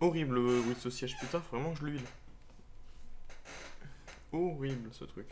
Horrible le bruit de ce siège, putain, faut vraiment que je l'huile. Horrible ce truc.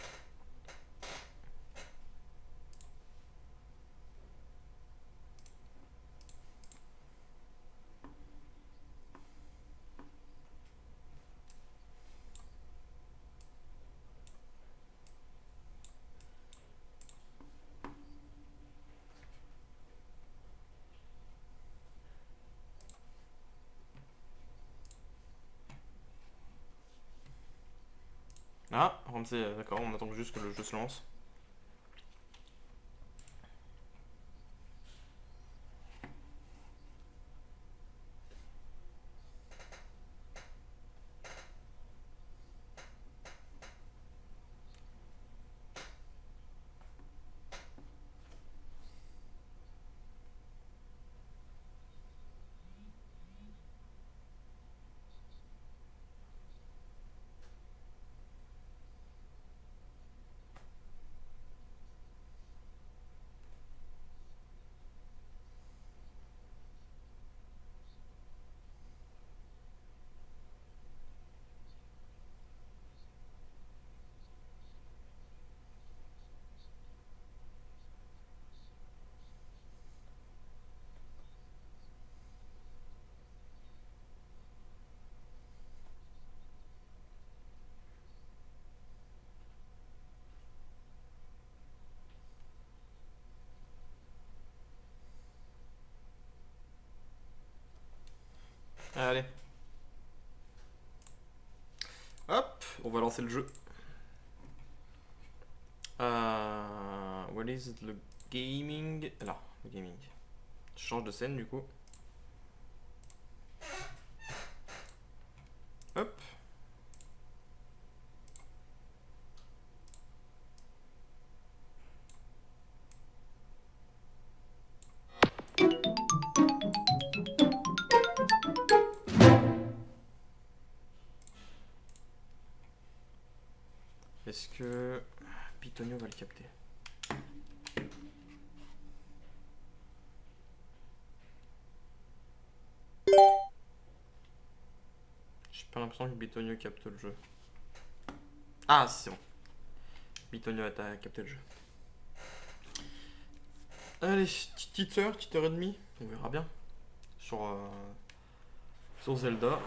Ah, Ramsey, d'accord, on attend juste que le jeu se lance. Allez. Hop, on va lancer le jeu. What is the gaming? Alors, le gaming. Je change de scène du coup. Hop. Est-ce que Pitonio va le capter? J'ai pas l'impression que Bitonio capte le jeu. Ah, si, c'est bon. Bitonio a capté le jeu. Allez, petite heure et demie, on verra bien. Sur Zelda.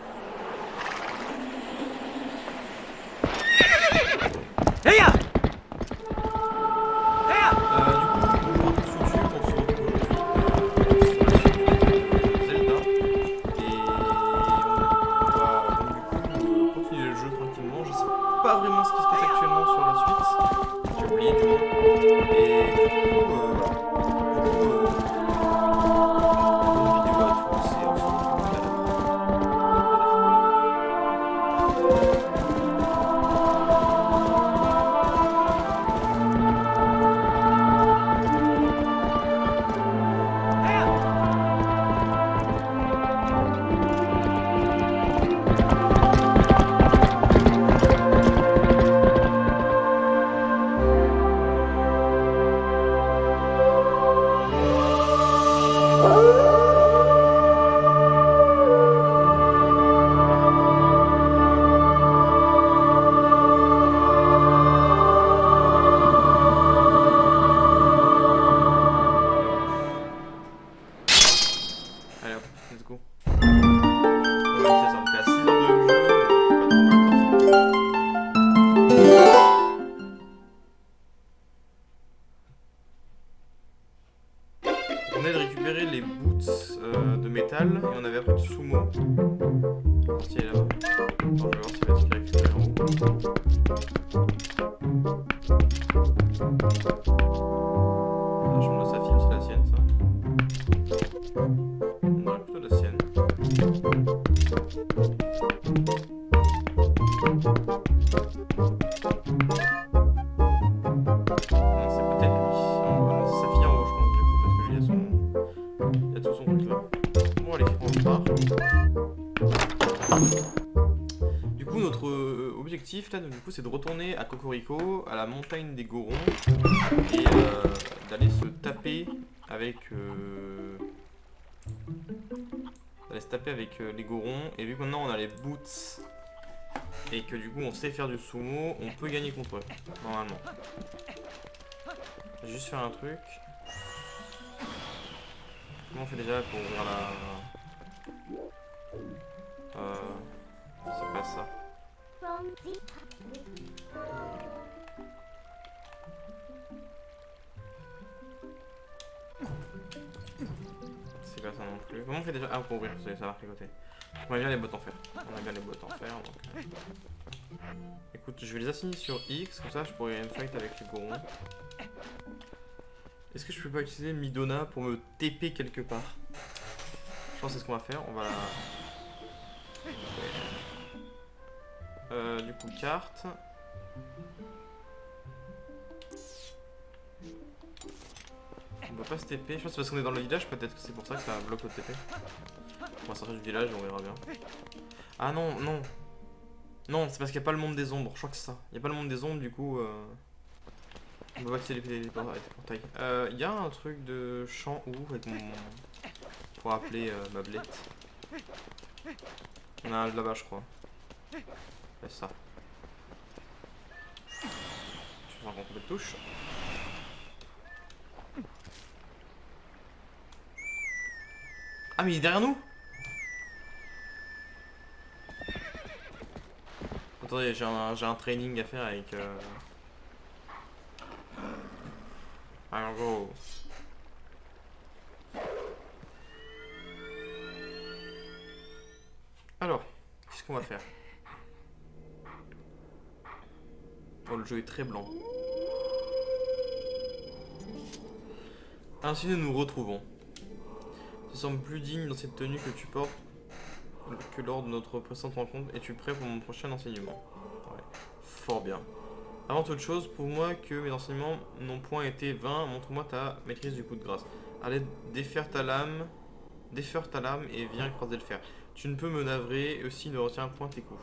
Hey! Pas vraiment ce qui se passe actuellement sur la suite. J'ai oublié du moins. Et du coup, bonne vidéo à tous et on se retrouve à la allez hop, let's go. Ouais, c'est ça, on était à 6 heures de jeu, pas trop mal. On venait de récupérer les boots de métal et on avait après de sumo. Si elle est là-bas. Attends, je vais voir si elle va se récupérer en haut. La chambre de sa fille ou c'est la sienne ça? Non, plutôt la sienne. Non, c'est peut-être lui. Non, c'est sa fille en haut, je pense, du coup, parce que lui, il y a tout son truc là. Bon, allez, on repart. Du coup, notre objectif là, du coup, c'est de retourner à Cocorico, à la montagne des Gorons, et d'aller se taper avec aller se taper avec les gorons. Et vu que maintenant on a les boots et que du coup on sait faire du sumo, on peut gagner contre eux, normalement. Je vais juste faire un truc. Comment on fait déjà pour ouvrir la... c'est pas ça. C'est pas ça non plus. Comment on fait déjà? Ah, pour ouvrir, ça marque à côté. On a bien les bottes en fer. On a bien les bottes en fer. Donc... Écoute, je vais les assigner sur X, comme ça je pourrais une fight avec les gorons. Est-ce que je peux pas utiliser Midona pour me TP quelque part? Je pense que c'est ce qu'on va faire. On va... du coup, carte. On va pas se TP. Je pense que c'est parce qu'on est dans le village, peut-être que c'est pour ça que ça bloque le TP. On va sortir du village et on verra bien. Ah non, non. Non, c'est parce qu'il n'y a pas le monde des ombres. Je crois que c'est ça. Il n'y a pas le monde des ombres, du coup... On va pas utiliser les portails. Il y a un truc de champ où avec mon... Pour appeler ma blette. On a un là-bas, je crois. C'est ça. Je vais faire un coup de touche. Ah mais il est derrière nous. Attendez, j'ai un training à faire avec... Alors go. Alors, qu'est-ce qu'on va faire? Oh, le jeu est très blanc. Ainsi nous nous retrouvons. Tu sembles plus digne dans cette tenue que tu portes que lors de notre précédente rencontre. Es-tu prêt pour mon prochain enseignement? Ouais. Fort bien. Avant toute chose, prouve-moi que mes enseignements n'ont point été vains. Montre-moi ta maîtrise du coup de grâce. Allez, défaire ta lame et viens croiser le fer. Tu ne peux me navrer et aussi ne retiens point tes coups.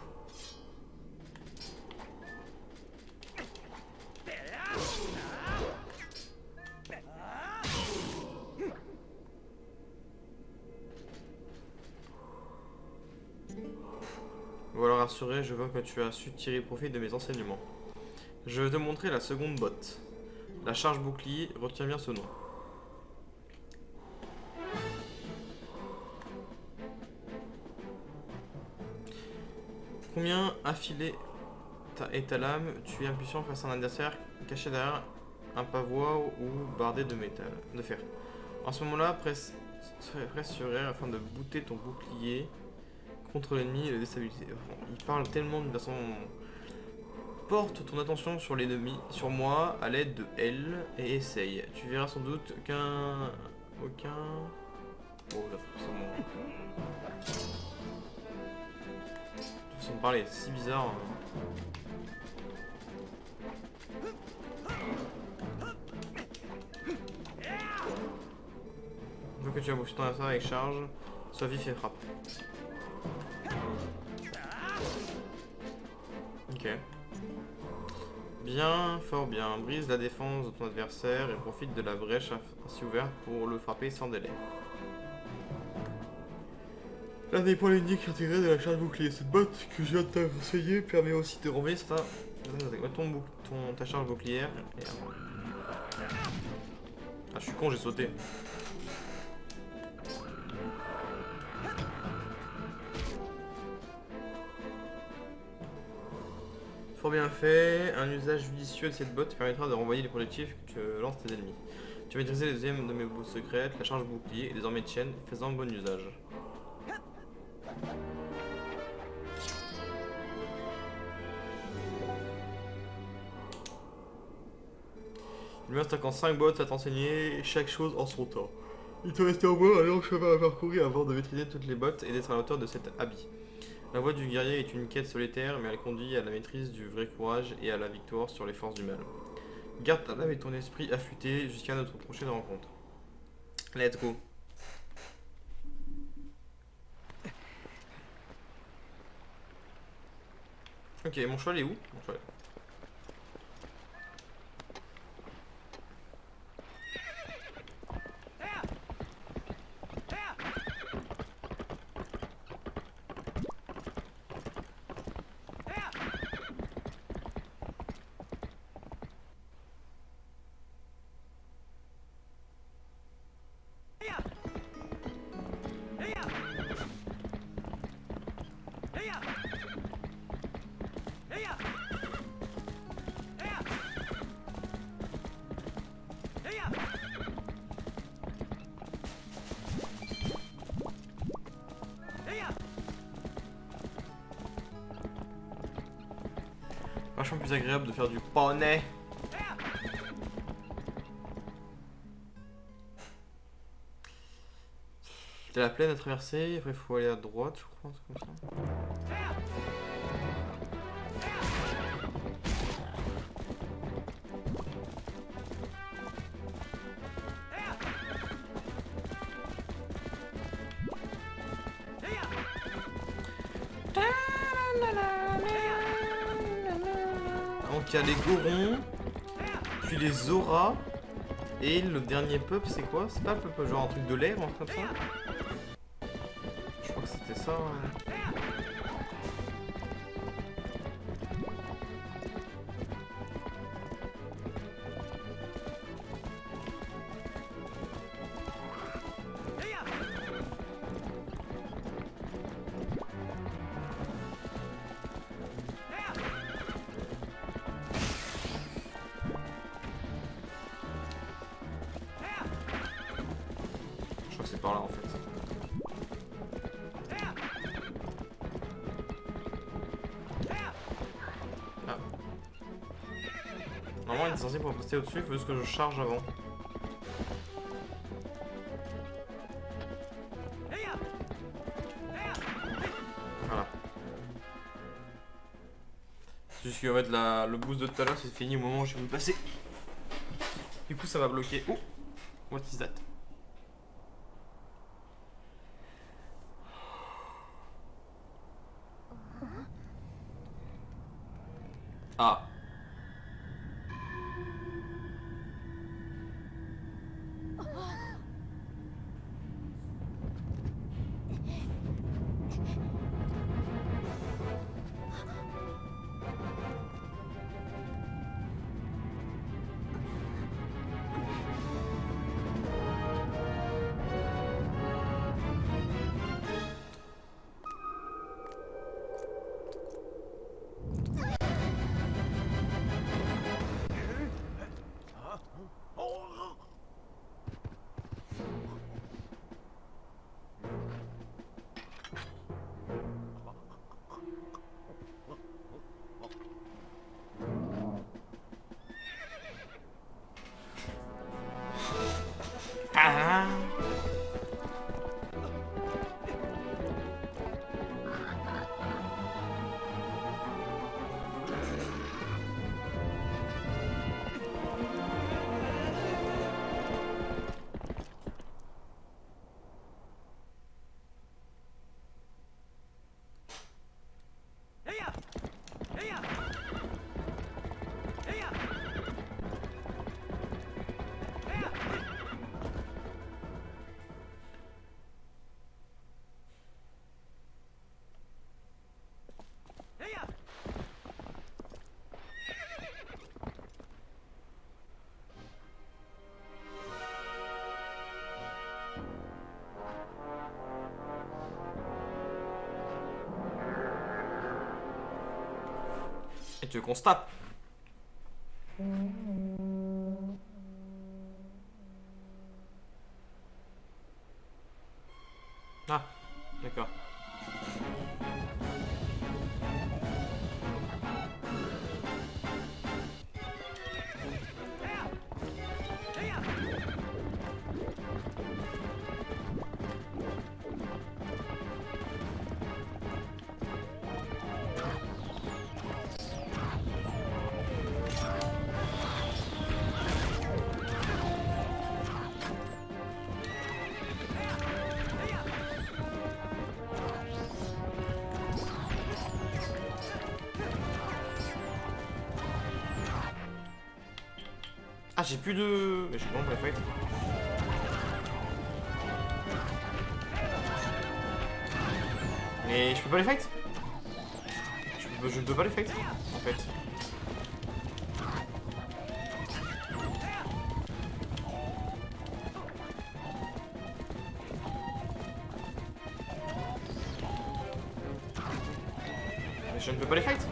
Voilà, rassuré, je vois que tu as su tirer profit de mes enseignements. Je vais te montrer la seconde botte. La charge bouclier, retiens bien ce nom. Combien affilée est ta lame? Tu es impuissant face à un adversaire caché derrière un pavois ou bardé de métal, de fer. En ce moment-là, presse sur R afin de bouter ton bouclier contre l'ennemi et le déstabiliser. Il parle tellement d'une façon... Porte ton attention sur l'ennemi, sur moi, à l'aide de L et essaye. Tu verras sans doute aucun... Oh, la façon de parler, c'est si bizarre. Je veux que tu as bouffé ton adversaire avec charge. Sois vif et frappe. Ok. Bien, fort bien. Brise la défense de ton adversaire et profite de la brèche ainsi ouverte pour le frapper sans délai. L'un des points uniques intégrés de la charge bouclier. Cette botte que je viens de t'enseigner permet aussi de renvoyer ta charge bouclière. Et... Ah, je suis con, j'ai sauté. Fort bien fait, un usage judicieux de cette botte permettra de renvoyer les projectiles que tu lances tes ennemis. Tu as maîtrisé les deuxièmes de mes bottes secrètes, la charge bouclier est désormais tienne, faisant bon usage. Il me reste encore 5 bottes à t'enseigner, chaque chose en son temps. Il te reste au moins un long chemin à parcourir avant de maîtriser toutes les bottes et d'être à la hauteur de cet habit. La voie du guerrier est une quête solitaire, mais elle conduit à la maîtrise du vrai courage et à la victoire sur les forces du mal. Garde ta lame et ton esprit affûté jusqu'à notre prochaine rencontre. Let's go. Ok, mon cheval est où? Mon cheval. Vachement plus agréable de faire du poney. C'est la plaine à traverser, après il faut aller à droite, je crois, un truc comme ça. Donc il y a les Gorons, puis les Auras, et le dernier peuple c'est quoi? C'est pas un peuple genre un truc de l'air ou un truc comme ça? Je crois que c'était ça. Hein. Je crois que c'est par là en fait. Ah. Normalement il est censé pouvoir passer au-dessus, il faut juste que je charge avant. Voilà. C'est juste que en fait, le boost de tout à l'heure c'est fini au moment où je vais passer. Du coup ça va bloquer. Oh, what is that? Ah. Ah. Et tu veux qu'on se tape? Ah, d'accord. Ah, j'ai plus de... Mais je suis bon pour la fight. Mais je peux pas les fight? Je ne peux pas les fight, en fait. Mais je ne peux pas les fight?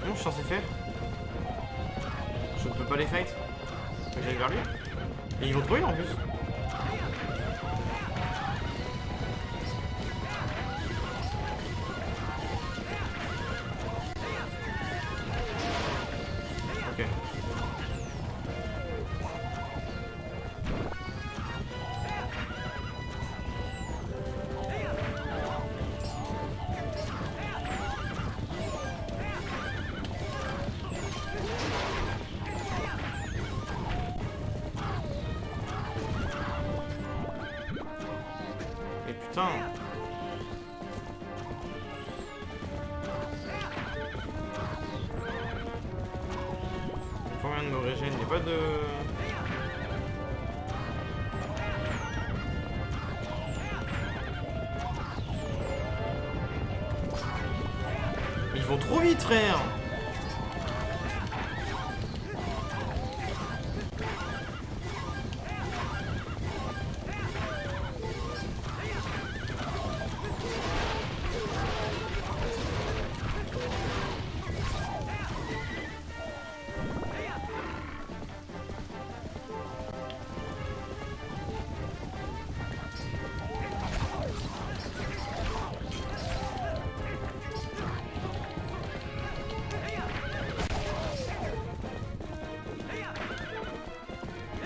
Comment je suis censé faire? Je ne peux pas les fight. J'allais vers lui. Et ils vont trouver en plus. putain. Faut rien de me régénérer, il n'y a pas de... Ils vont trop vite, frère.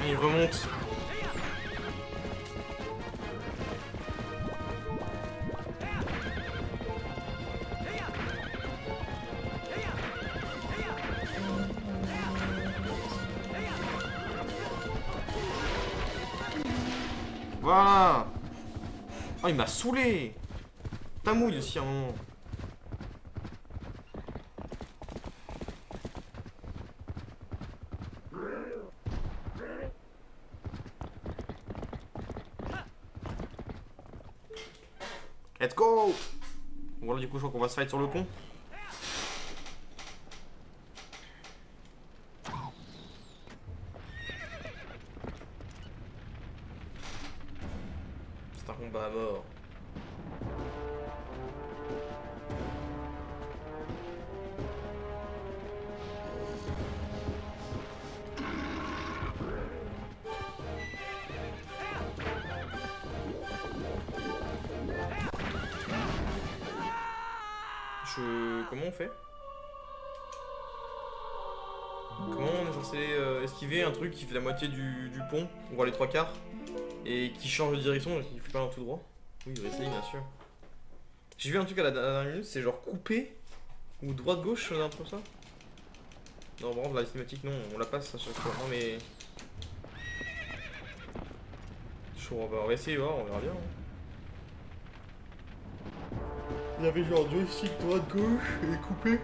Il remonte. Voilà. Oh, il m'a saoulé. T'as mouille aussi à un moment. Let's go. Voilà, du coup je crois qu'on va se fight sur le pont. C'est un combat à mort. Comment on fait? Comment on est censé esquiver un truc qui fait la moitié du pont, voire les 3/4, et qui change de direction, donc il fait pas un tout droit? Oui, il va essayer, bien sûr. J'ai vu un truc à la dernière minute, c'est genre couper, ou droite-gauche, un truc comme ça. Non, par contre, la cinématique, non, on la passe à chaque fois. Non, mais... Chaud, on va essayer, voir, on verra bien. Il y avait genre joystick droite-gauche et coupé.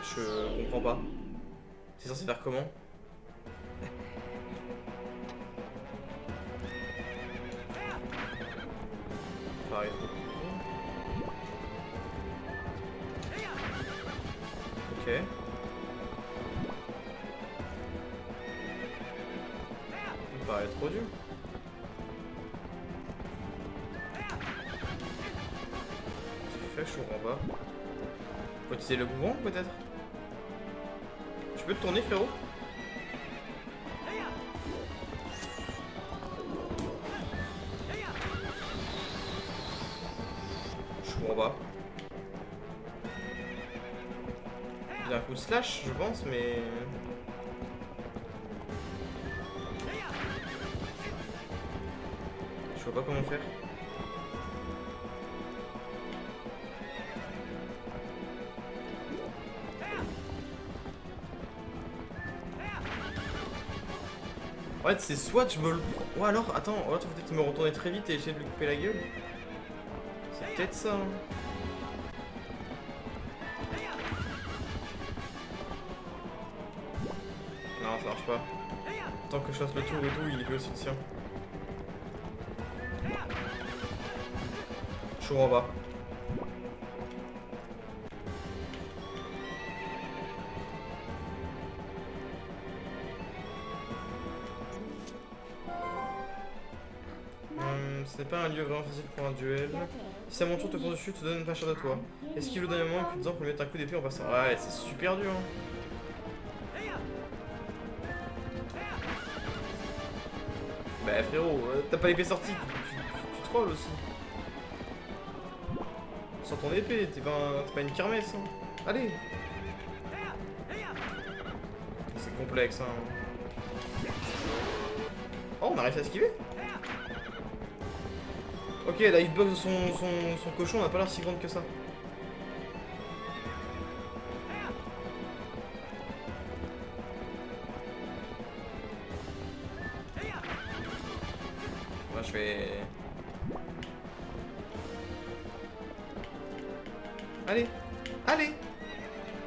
Je comprends pas. C'est censé faire comment? Pareil. Ok. Il me paraît trop dur. Fais chaud en bas. Faut utiliser le mouvement peut-être? Tu peux te tourner, frérot? Je suis en bas. Il y a un coup de slash, je pense, mais... Je vois pas comment faire. En fait, c'est soit je me le... Ou alors, attends, faut peut-être me retourner très vite et essayer de lui couper la gueule. C'est peut-être ça, hein. Non, ça marche pas. Tant que je fasse le tour et tout, il peut aussi le sien. Je suis en bas. Ce n'est pas un lieu vraiment facile pour un duel. Si ça mon tour te court dessus, te donne pas cher de toi. Esquive le dernier moment et puis disant pour lui mettre un coup d'épée en passant. Ouais, c'est super dur, hein. Bah frérot, t'as pas l'épée sortie, tu trolls aussi. Sans ton épée, t'es pas une kermesse, hein. Allez. C'est complexe, hein. Oh, on a réussi à esquiver. Ok, la hitbox de son cochon n'a pas l'air si grande que ça. Là, je vais... Allez, allez,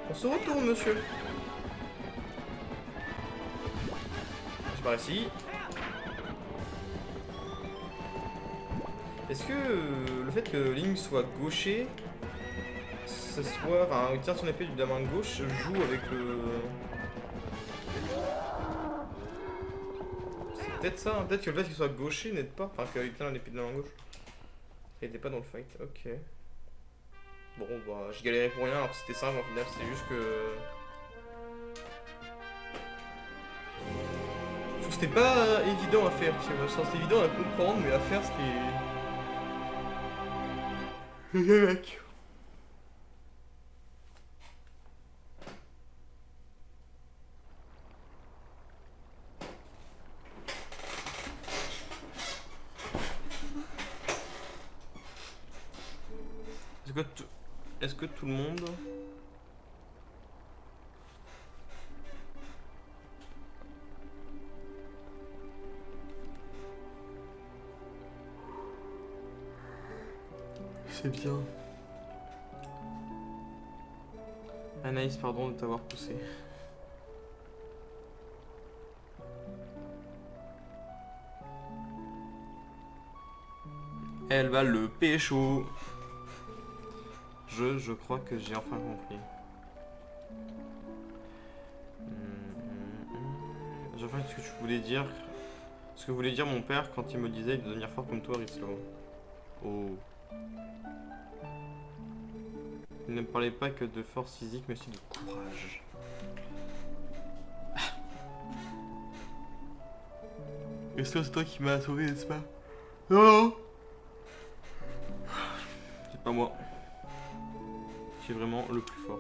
on se retourne, monsieur. Je pars ici. Est-ce que le fait que Link soit gaucher, ce soit, enfin, il tire son épée de la main gauche, joue avec le... C'est peut-être ça, hein. Peut-être que le fait qu'il soit gaucher n'aide pas, enfin qu'il tient l'épée de la main gauche. Il était pas dans le fight, ok. Bon, bah, je galérais pour rien alors que c'était simple en final, c'est juste que... Je trouve que c'était pas évident à faire, tu vois. C'était évident à comprendre, mais à faire c'était... Mec. Est-ce que tout le monde... C'est bien. Anaïs, pardon de t'avoir poussé. Elle va le pécho. Je crois que j'ai enfin compris. J'ai enfin ce que tu voulais dire. Ce que voulait dire mon père quand il me disait de devenir fort comme toi, Rislo. Oh. Il ne parlait pas que de force physique, mais aussi de courage. Et c'est toi qui m'as sauvé, n'est-ce pas? Non. C'est pas moi. C'est vraiment le plus fort.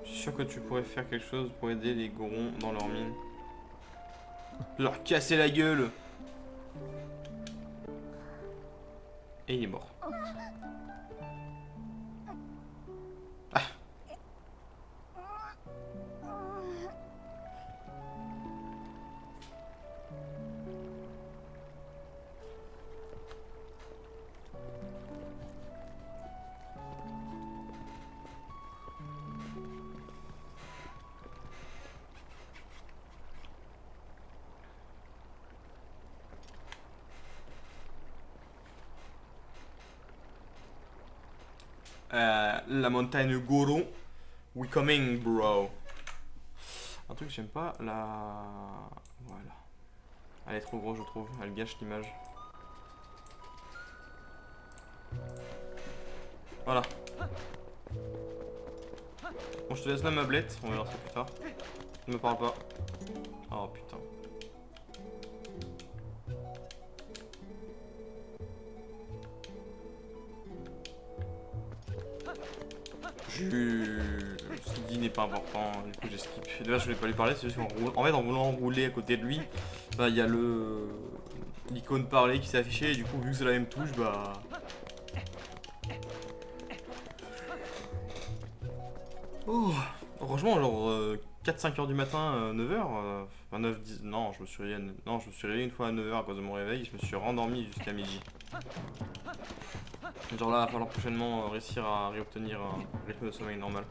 Je suis sûr que tu pourrais faire quelque chose pour aider les Gorons dans leur mine. Leur casser la gueule. Et il est mort. Ah. La montagne Goron. We coming, bro. Un truc que j'aime pas, la... Voilà. Elle est trop grosse, je trouve. Elle gâche l'image. Voilà. Bon, je te laisse la meublette. On verra ça plus tard. Ne me parle pas. Oh, putain. Ce qu'il dit n'est pas important, du coup j'ai skip. D'ailleurs je voulais pas lui parler, c'est juste qu'en fait en voulant rouler à côté de lui, bah il y a l'icône parler qui s'est affichée et du coup vu que c'est la même touche, bah... Oh, franchement genre 4-5 heures du matin, 9h, enfin 9-10, non je me suis réveillé une fois à 9h à cause de mon réveil, je me suis rendormi jusqu'à midi. Genre là, il va falloir prochainement réussir à réobtenir un rythme de sommeil normal.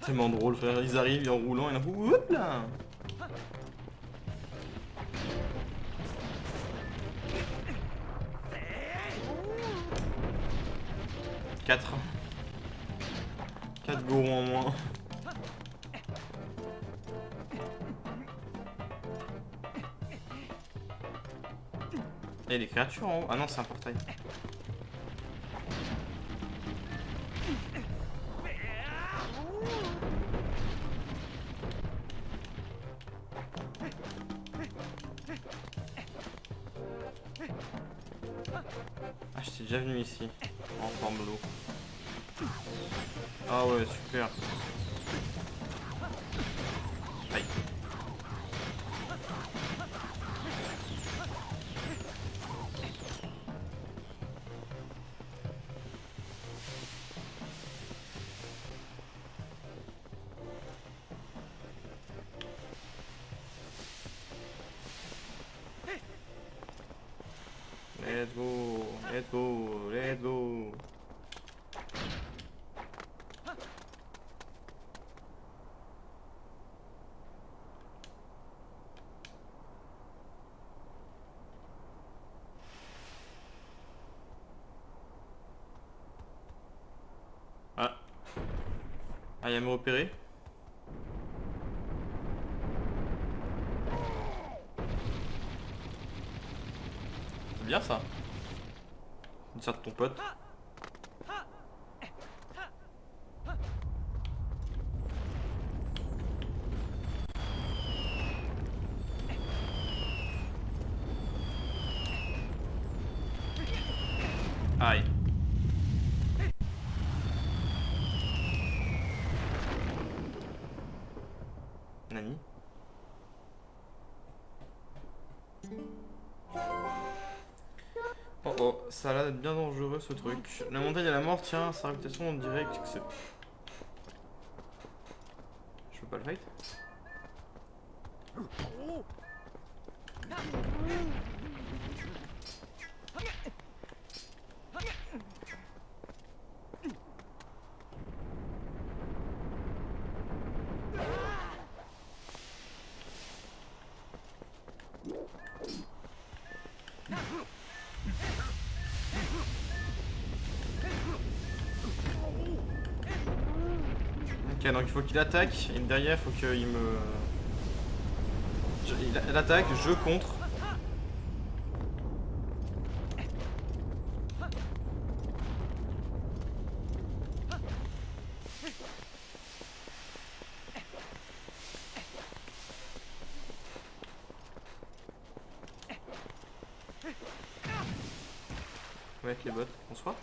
Tellement drôle, frère. Ils arrivent en roulant et d'un coup, hop là. Quatre gorons en moins. Et les créatures en haut. Ah non, c'est un portail. Ah, j'étais déjà venu ici. En forme d'eau. Ah ouais, super. Aïe. Let's go, let's go, let's go. Ah. Ah, il a me repéré. C'est bien ça. Dis ça de ton pote. Aïe. Nani? Oh oh, ça a l'air d'être bien dangereux ce truc. La montagne à la mort, tiens, sa réputation on dirait que c'est... Je peux pas le fight? Ok, donc il faut qu'il attaque, et derrière il faut qu'il me... Il attaque, je contre. Ouais, avec les bottes, bonsoir.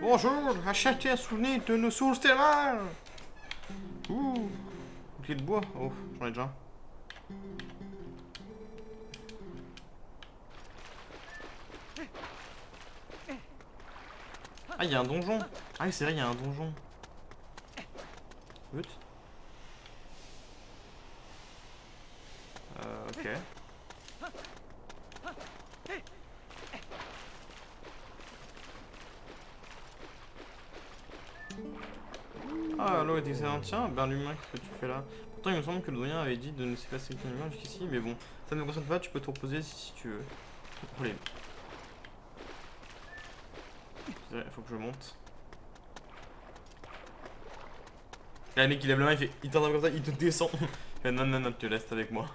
Bonjour, achetez un souvenir de nos sources thermales. Ouh, bouclier de bois. Oh, j'en ai déjà. Ah, il y a un donjon. Ah oui, c'est vrai, il y a un donjon. But. Ok. Ah, l'eau est excellente. Tiens, ben l'humain, qu'est-ce que tu fais là? Pourtant, il me semble que le doyen avait dit de ne se passer qu'un humain jusqu'ici, mais bon, ça ne me concerne pas, tu peux te reposer si tu veux. Allez. Il faut que je monte. Là, le mec, il lève la main, il t'entend comme ça, il te descend. Non, non, non, tu restes avec moi.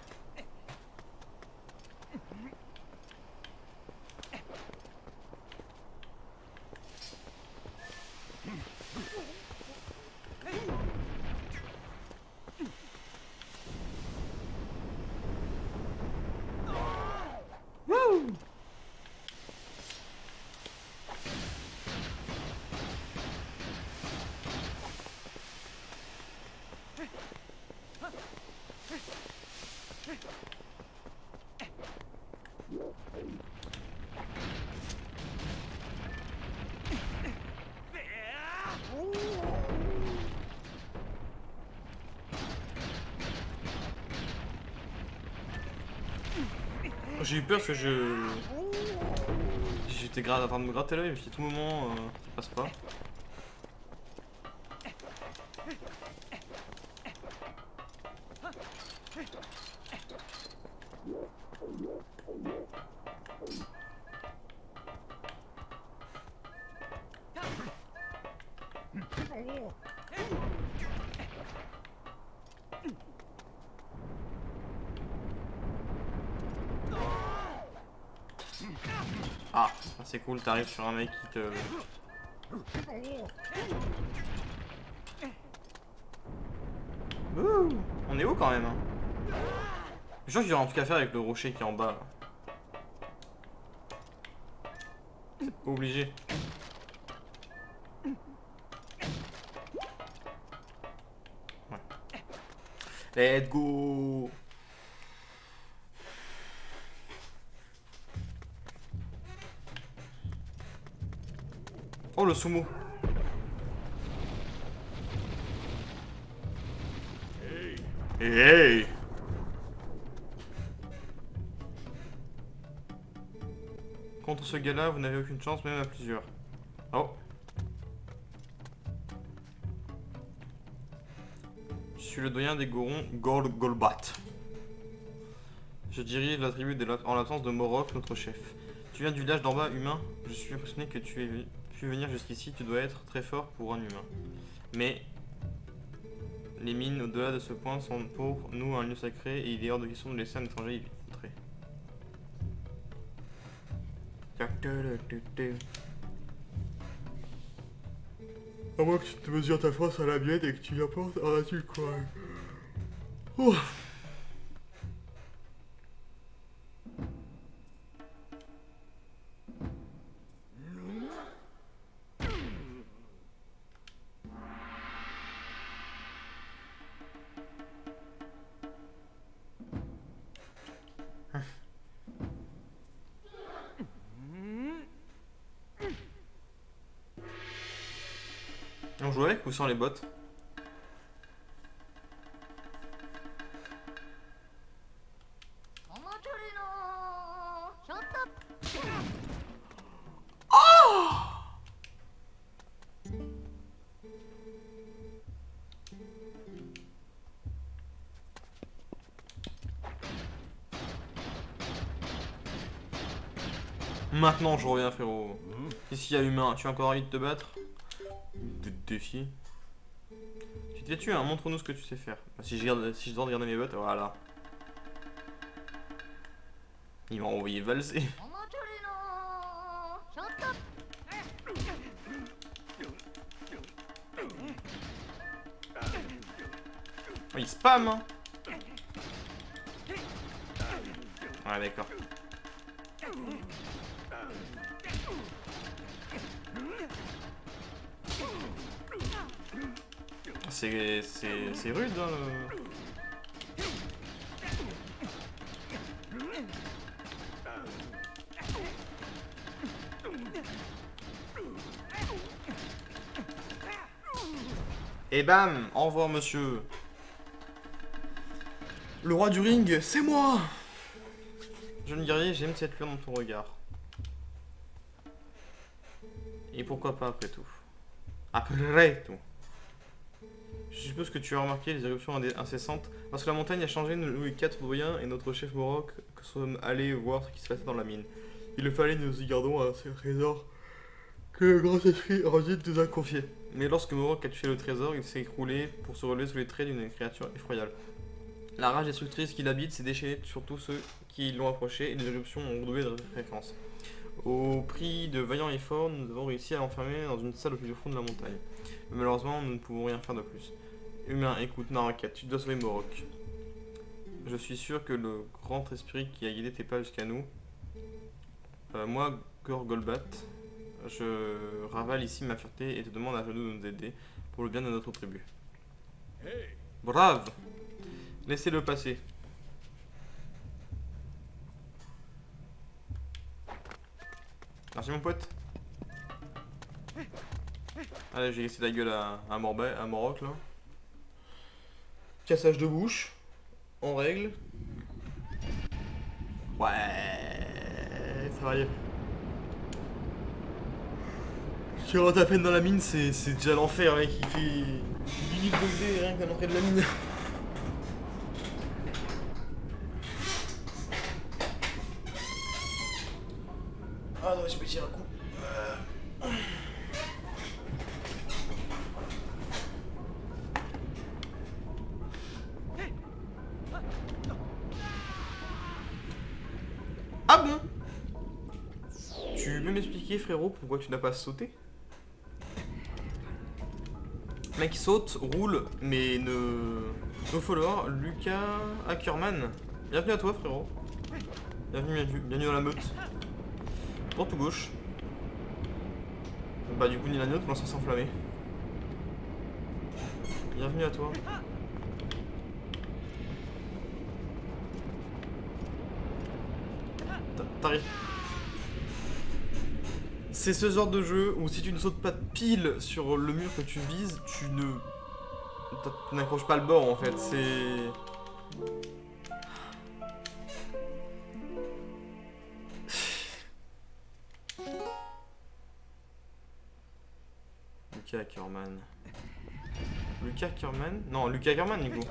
J'ai eu peur parce que j'étais en train de me gratter l'œil, mais à tout moment ça passe pas. Ah, c'est cool, t'arrives sur un mec qui te... Ouh, on est haut quand même. Hein. Je pense qu'il y aura un truc à faire avec le rocher qui est en bas là. C'est pas obligé. Ouais. Let's go. Oh le sumo. Hey hey. Contre ce gars-là, vous n'avez aucune chance, même à plusieurs. Oh. Je suis le doyen des Gorons, Golbat. Je dirige la tribu en l'absence de Morok, notre chef. Tu viens du village d'en bas, humain. Je suis impressionné que tu aies pu venir jusqu'ici. Tu dois être très fort pour un humain. Mais les mines au-delà de ce point sont pour nous un lieu sacré et il est hors de question de laisser un étranger y entrer. À moins que tu te mesures ta force à la mienne et que tu y apportes un adulte quoi. Oh. On joue avec ou sans les bots? Maintenant je reviens frérot. Ici il y a humain, tu as encore envie de te battre? De te défier. Tu t'es tué, hein, montre-nous ce que tu sais faire. Si je dois regarder mes bots, voilà. Il m'a envoyé valser. Oh, il spam hein. Ouais d'accord. C'est rude hein Et bam, au revoir monsieur. Le roi du ring, c'est moi. Jeune guerrier, j'aime cette lueur dans ton regard. Et pourquoi pas après tout? Après tout. Je suppose que tu as remarqué les éruptions incessantes. Parce que la montagne a changé, nous les 4 doyens et notre chef Morok que sommes allés voir ce qui se passait dans la mine. Il fallait nous y gardons à ce trésor que le grand esprit Rosite nous a confié. Mais lorsque Morok a tué le trésor, il s'est écroulé pour se relever sous les traits d'une créature effroyable. La rage destructrice qui l'habite s'est déchaînée sur tous ceux qui l'ont approché et les éruptions ont redoublé de fréquence. Au prix de vaillants efforts, nous avons réussi à l'enfermer dans une salle au plus profond de la montagne. Mais malheureusement, nous ne pouvons rien faire de plus. Humain, écoute, Naraka, tu dois sauver Morok. Je suis sûr que le grand esprit qui a guidé tes pas jusqu'à nous. Moi, Gorgolbat, je ravale ici ma fierté et te demande à genoux de nous aider pour le bien de notre tribu. Brave! Laissez-le passer. Merci mon pote. Allez, j'ai laissé la gueule à Morok là. Cassage de bouche. En règle. Ouais, ça va aller. Tu rentres à peine dans la mine, c'est déjà l'enfer, mec. Il fait 10 degrés rien qu'à l'entrée de la mine. Ah non, je peux tirer un coup. Ah bon? Tu peux m'expliquer, frérot, pourquoi tu n'as pas sauté? Mec saute, roule, mais ne... No follower, Lucas Ackerman. Bienvenue à toi, frérot. Bienvenue dans la meute. Droite ou gauche? Bah du coup ni la nôtre, on s'en s'enflammer. Bienvenue à toi. T'arrives. C'est ce genre de jeu où si tu ne sautes pas pile sur le mur que tu vises, tu n'accroches pas le bord en fait. C'est... Lucas Ackerman. Lucas Ackerman? Non, Lucas Ackerman du coup.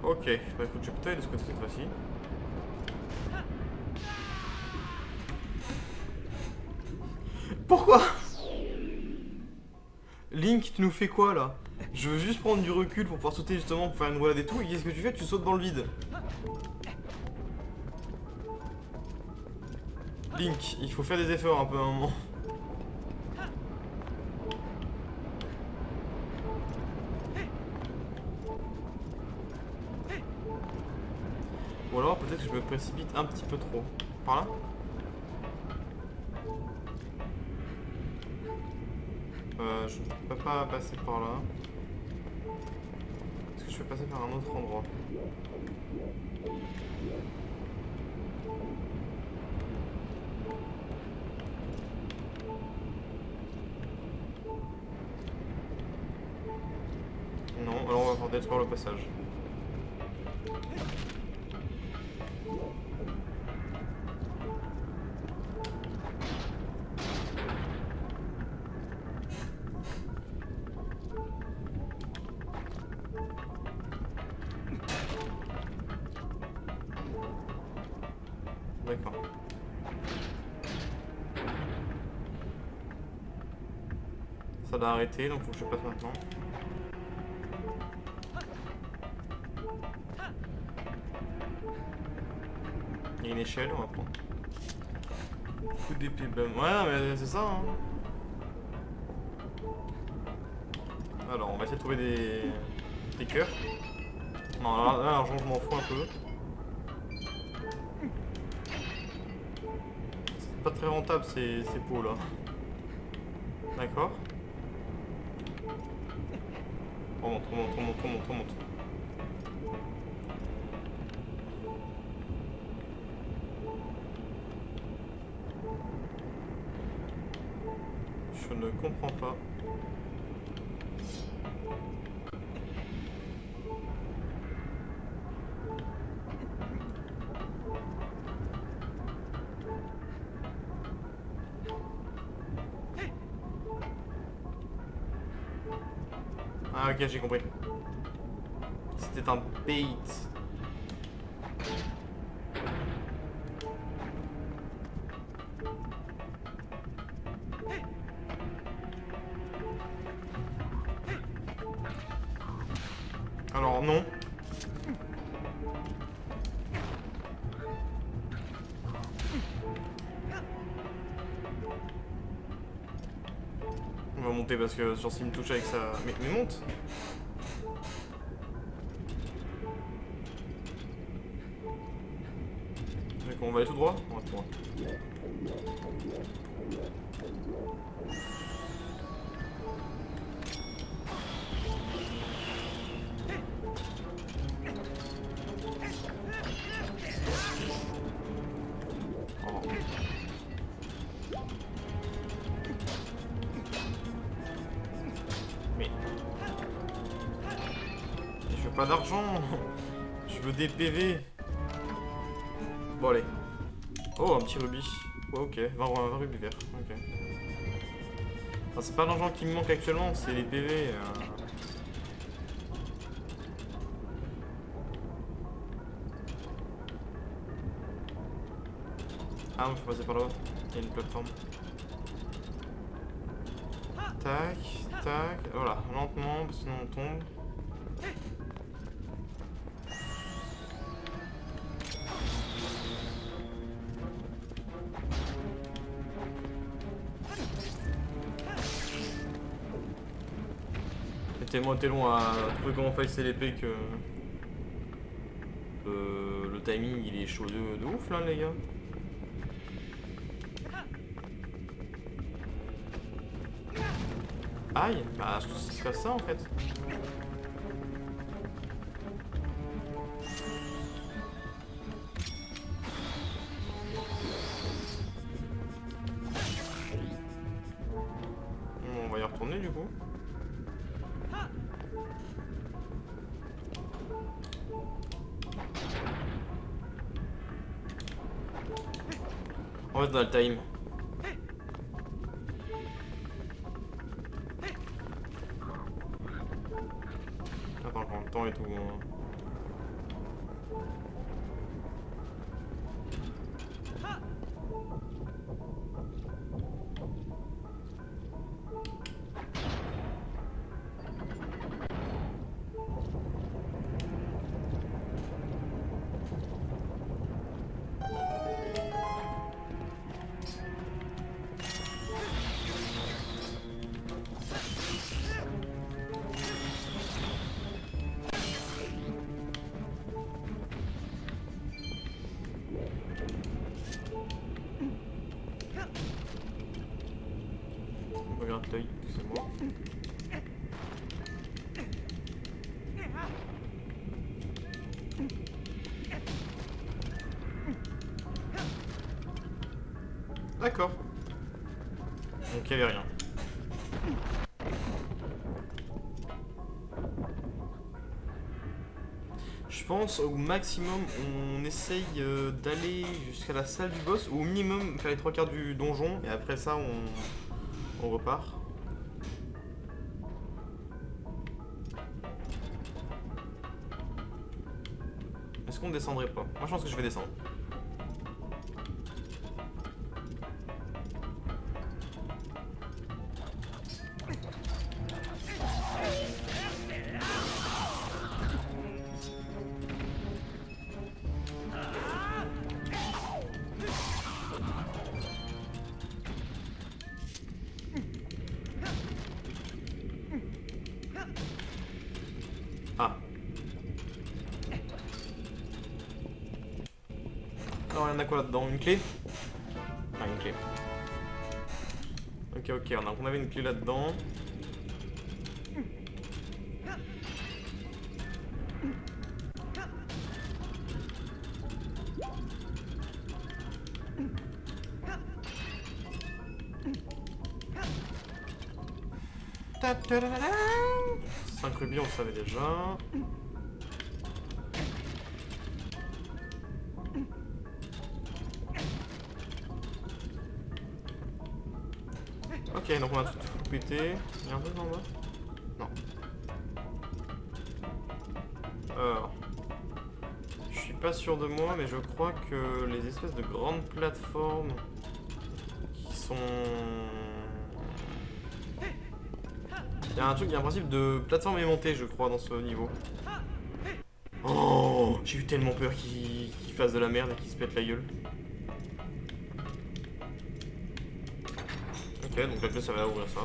Ok, bah écoute, je vais peut-être aller de ce côté cette fois-ci. Pourquoi? Link, tu nous fais quoi là? Je veux juste prendre du recul pour pouvoir sauter justement pour faire une roulade et tout. Et qu'est-ce que tu fais? Tu sautes dans le vide. Link, il faut faire des efforts un peu à un moment. Ou alors peut-être que je me précipite un petit peu trop. Par là? Je ne peux pas passer par là. Est-ce que je peux passer par un autre endroit? Non, alors on va faire détruire le passage. D'accord. Ça doit arrêter, donc faut que je passe maintenant. Il y a une échelle, on va prendre. Coup d'épée, bam. Ouais, non, mais c'est ça, hein. Alors, on va essayer de trouver des cœurs. Non, là, l'argent, je m'en fous un peu. C'est pas très rentable ces pots là. D'accord. Remonte, remonte, remonte, remonte, remonte. Je ne comprends pas. Ah ok, j'ai compris. C'était un bait. Alors non. On va monter parce que genre s'il me touche avec ça... Mais monte. D'accord, on va aller tout droit? On va tout droit. pas d'argent. Je veux des PV. Bon, allez. Oh, un petit rubis. Ouais, ok. 20 rubis verts. Ok. Enfin, c'est pas l'argent qui me manque actuellement, c'est les PV. Ah, non, faut passer par là-bas. Il y a une plateforme. Tac, tac. Voilà, lentement, parce que sinon on tombe. Tellement été long à trouver comment faillir l'épée que le timing il est chaud de ouf là les gars. Aïe, bah je trouve que c'est pas ça en fait. Bon, on va y retourner du coup. En fait, on a le time. Attends, quand le temps et tout. Regarde l'œil, c'est moi. D'accord. Donc il n'y avait rien. Je pense au maximum on essaye d'aller jusqu'à la salle du boss, ou au minimum faire les 3/4 du donjon, et après ça on repart. Est-ce qu'on descendrait pas? Moi je pense que je vais descendre. Ah. Alors il y en a quoi là-dedans? Une clé? Ah, une clé. Ok, ok, on avait une clé là-dedans. Ta -ta -da -da -da. 5 rubis, on le savait déjà. Ok, donc on a tout pété. Il y a un truc en bas? Non. Alors. Je suis pas sûr de moi, mais je crois que les espèces de grandes plateformes qui sont... Il y a un truc, il y a un principe de plateforme aimantée, je crois, dans ce niveau. Oh, j'ai eu tellement peur qu'il fasse de la merde et qu'il se pète la gueule. Ok, donc la clé ça va ouvrir ça.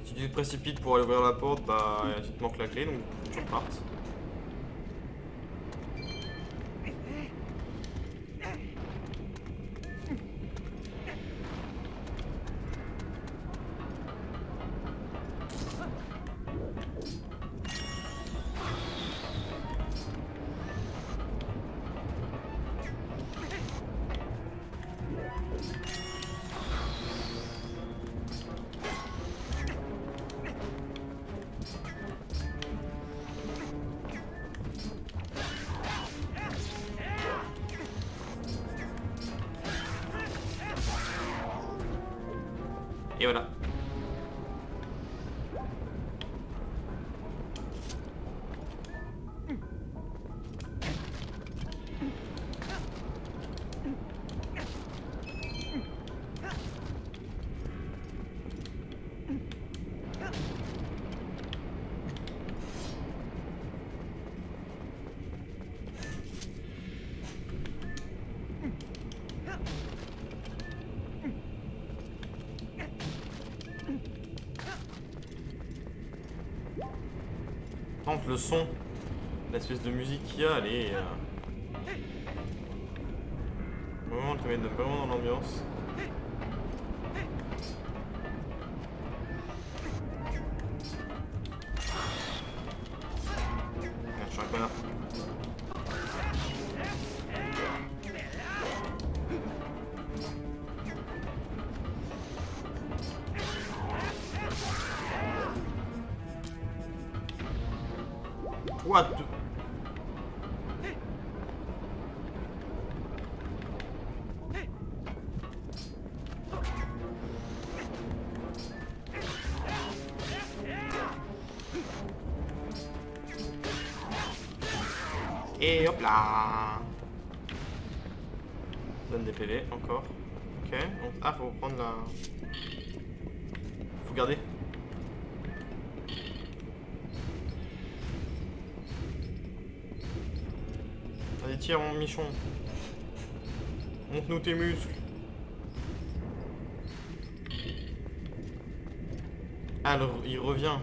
Si tu te précipites pour aller ouvrir la porte, bah tu te manques la clé, donc tu repartes. Et voilà. Par contre, le son, l'espèce de musique qu'il y a, elle est vraiment, te met vraiment dans l'ambiance. Ah, je suis un connard. What the... Et hop là. Donne des PV, encore. Ok, donc, ah, faut prendre la... Faut garder. Allez, tire mon michon. Montre-nous tes muscles. Alors, il revient.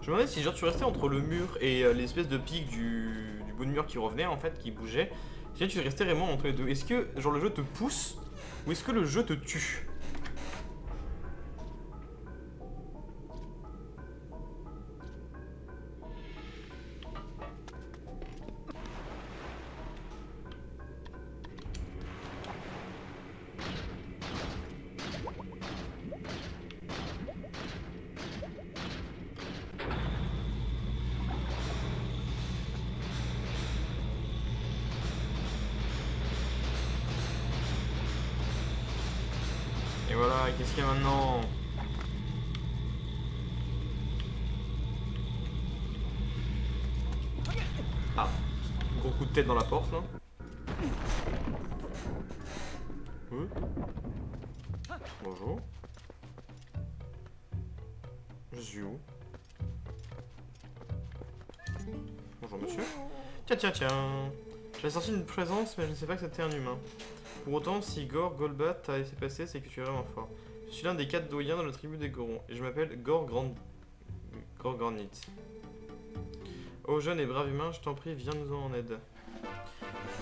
Je me demandais si genre tu restais entre le mur et l'espèce de pic du bout de mur qui revenait en fait, qui bougeait. Si tu restais vraiment entre les deux, est-ce que genre le jeu te pousse ou est-ce que le jeu te tue? Et voilà, qu'est-ce qu'il y a maintenant? Ah, gros coup de tête dans la porte là. Bonjour. Je suis où? Bonjour monsieur. Tiens, tiens, tiens. J'ai senti une présence, mais je ne sais pas que c'était un humain. Pour autant, si Gore Golbat t'a laissé passer, c'est que tu es vraiment fort. Je suis l'un des 4 doyens dans la tribu des Gorons, et je m'appelle Gore Gornit. Oh jeune et brave humain, je t'en prie, viens nous en aide.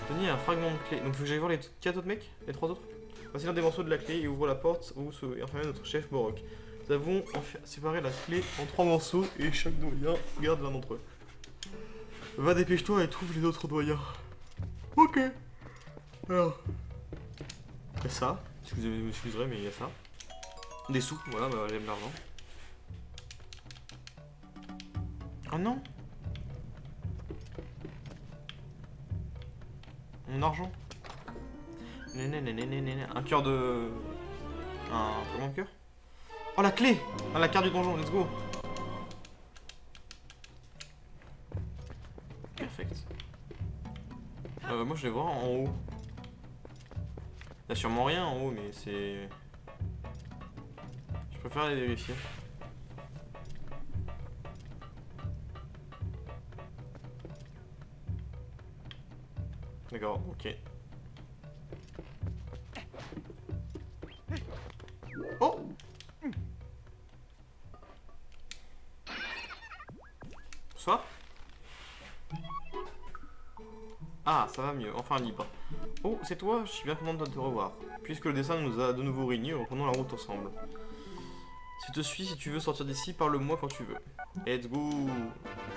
Tenez un fragment de clé. Donc faut que j'aille voir les 4 autres mecs? Les 3 autres? Voici l'un des morceaux de la clé et ouvre la porte où est enfermé notre chef Borok. Nous avons séparé la clé en 3 morceaux et chaque doyen garde l'un d'entre eux. Va, dépêche-toi et trouve les autres doyens. Ok. Alors. Il y a ça. Excusez, vous m'excuserez, mais il y a ça. Des sous, voilà, bah j'aime l'argent. Oh non. Mon argent. Un cœur de... Comment de cœur? Oh la clé. Ah, la carte du donjon, let's go. Perfect. Moi je vais voir en haut. Il y a sûrement rien en haut, mais c'est... Je préfère aller vérifier. D'accord, ok. Oh! Bonsoir. Ah, ça va mieux, enfin libre. Oh, c'est toi, je suis bien content de te revoir. Puisque le dessin nous a de nouveau réunis, reprenons la route ensemble. Si je te suis, si tu veux sortir d'ici, parle-moi quand tu veux. Let's go.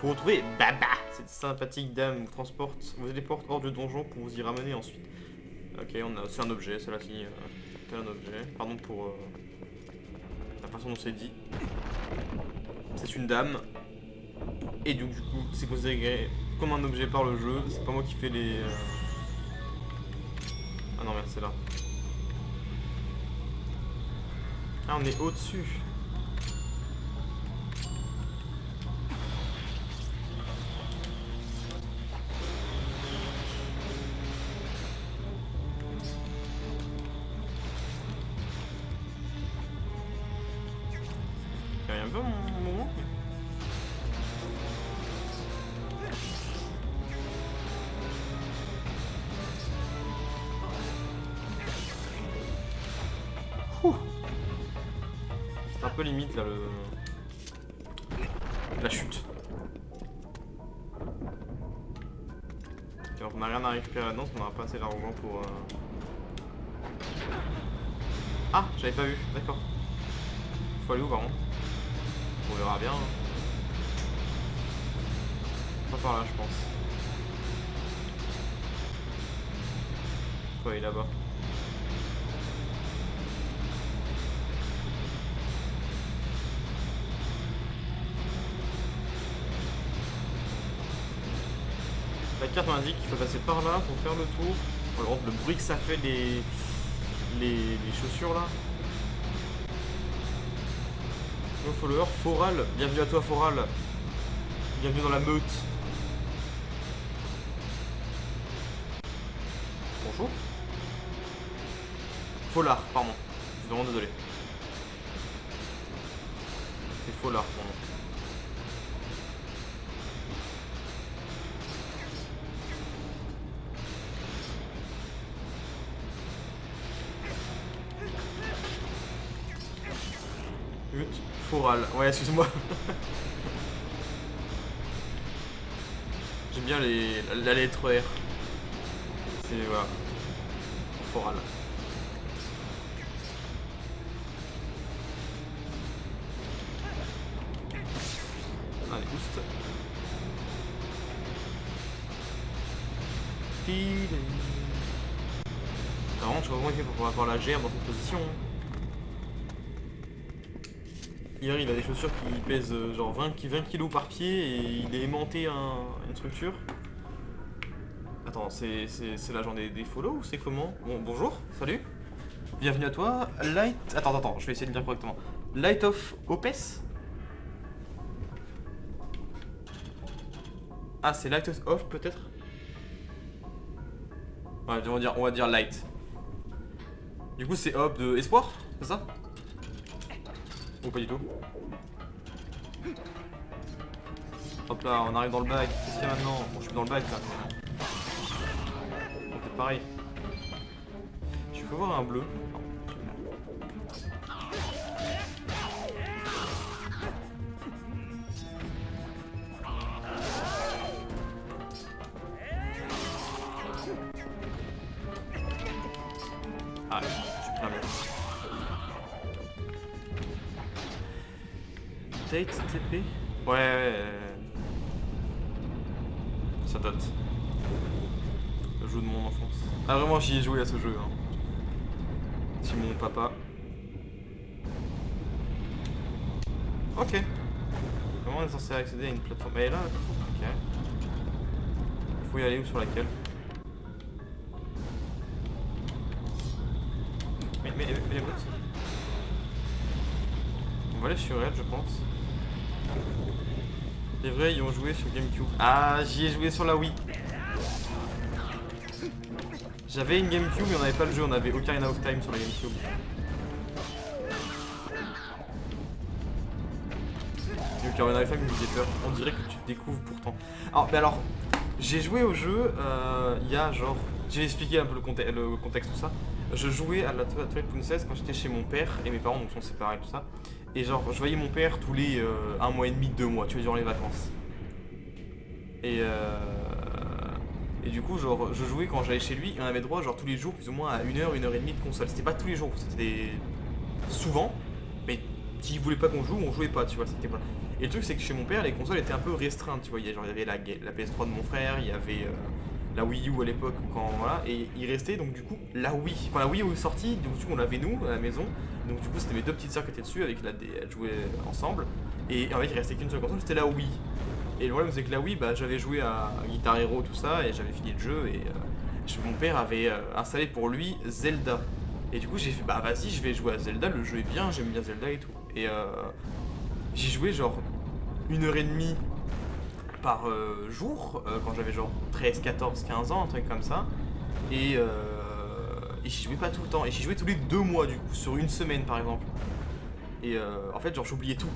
Pour retrouver Baba, cette sympathique dame vous téléporte hors du donjon pour vous y ramener ensuite. Ok, c'est un objet, celle-là qui tel un objet. Pardon pour la façon dont c'est dit. C'est une dame. Et du coup, c'est considéré comme un objet par le jeu. C'est pas moi qui fais les... Ah non, merde, c'est là. Ah, on est au-dessus. Il y a un peu mon moment. C'est un peu limite là la chute. Alors, on n'a rien à récupérer là-dedans, on n'aura pas assez d'argent pour... Ah, j'avais pas vu, d'accord. Faut aller où par contre? On verra bien. Pas par là je pense. Faut aller là-bas. La carte m'indique qu'il faut passer par là pour faire le tour. Alors, le bruit que ça fait les chaussures là. No follower, Foral, bienvenue à toi Foral. Bienvenue dans la meute. Bonjour. Folar, pardon. Je suis vraiment désolé. C'est Folar, pardon. Foral, ouais, excuse-moi. J'aime bien la lettre R. C'est voilà. Foral. Allez, boost. Vraiment, je sais pas comment il fait pour pouvoir avoir la gerbe dans cette position. Hier, il a des chaussures qui pèsent genre 20 kg par pied et il est aimanté une structure. Attends, c'est l'agent des follow ou c'est comment? Bon, bonjour, salut. Bienvenue à toi. Light... Attends, je vais essayer de le dire correctement. Light of Opes. Ah, c'est Light of Off peut-être? Ouais, on va dire Light. Du coup, c'est Hop de Espoir, c'est ça? Ou pas du tout? Hop là, on arrive dans le bac. Qu'est-ce qu'il y a maintenant? Bon, je suis dans le bac là. Bon, c'est pareil. Je peux voir un bleu. Ah, je suis cramé. Date TP? Ouais. Ça date. Le jeu de mon enfance. Ah vraiment j'y ai joué à ce jeu. Hein. C'est mon papa. Ok. Comment on est censé accéder à une plateforme? Elle est là la plateforme? Ok. Il faut y aller où sur laquelle? Mais les bottes. On va aller sur elle je pense. C'est vrai, ils ont joué sur GameCube. Ah, j'y ai joué sur la Wii. J'avais une GameCube mais on n'avait pas le jeu, on avait Ocarina of Time sur la GameCube. Ocarina of Time il me faisait peur. On dirait que tu te découvres pourtant. Alors, j'ai joué au jeu il y a genre... Je vais expliquer un peu le contexte tout ça. Je jouais à la Twilight Princess quand j'étais chez mon père et mes parents donc sont séparés tout ça. Et genre je voyais mon père tous les 1 mois et demi, 2 mois, tu vois, durant les vacances. Et du coup genre je jouais quand j'allais chez lui et on avait droit genre tous les jours plus ou moins à 1 heure, 1 heure et demie de console. C'était pas tous les jours, c'était souvent, mais s'il voulait pas qu'on joue, on jouait pas, tu vois, c'était pas. Et le truc, c'est que chez mon père, les consoles étaient un peu restreintes, tu vois. Il y avait la PS3 de mon frère, il y avait la Wii U à l'époque, quand voilà, et il restait donc du coup la Wii. Quand la Wii U est sortie, donc du coup on l'avait nous à la maison, donc du coup c'était mes deux petites sœurs qui étaient dessus, avec elles jouaient ensemble, et en fait il restait qu'une seule console, c'était la Wii. Et le problème c'est que la Wii, bah j'avais joué à Guitar Hero, tout ça, et j'avais fini le jeu, et mon père avait installé pour lui Zelda. Et du coup j'ai fait bah vas-y je vais jouer à Zelda, le jeu est bien, j'aime bien Zelda et tout. Et j'ai joué genre 1h30 par jour quand j'avais genre 13, 14, 15 ans, un truc comme ça. Et, j'y jouais pas tout le temps. Et j'y jouais tous les 2 mois du coup, sur une semaine par exemple. Et en fait genre j'oubliais tout.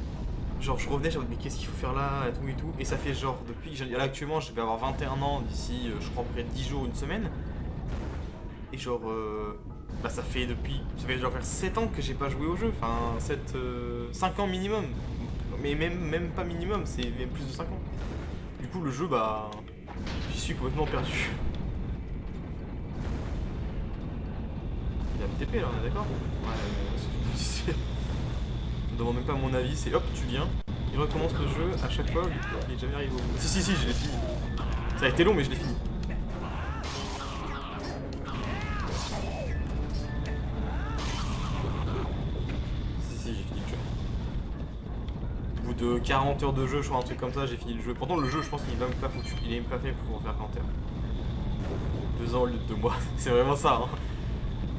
Genre je revenais, j'avais mais qu'est-ce qu'il faut faire là et tout et tout. Et ça fait genre depuis là actuellement je vais avoir 21 ans d'ici je crois près de 10 jours, une semaine. Et genre bah ça fait genre vers 7 ans que j'ai pas joué au jeu. Enfin 5 ans minimum. Mais même pas minimum, c'est même plus de 5 ans. Du coup le jeu bah j'y suis complètement perdu. Il a MTP là, on est d'accord? Ouais, on demande même pas mon avis, c'est hop tu viens. Il recommence le jeu à chaque fois, il est jamais arrivé au bout. Si je l'ai fini. Ça a été long mais je l'ai fini. Si j'ai fini le jeu. Au bout de 40 heures de jeu, je crois un truc comme ça, j'ai fini le jeu. Pourtant le jeu je pense qu'il est même pas foutu, il est même pas fait pour faire 40 heures. 2 ans au lieu de 2 mois, c'est vraiment ça hein.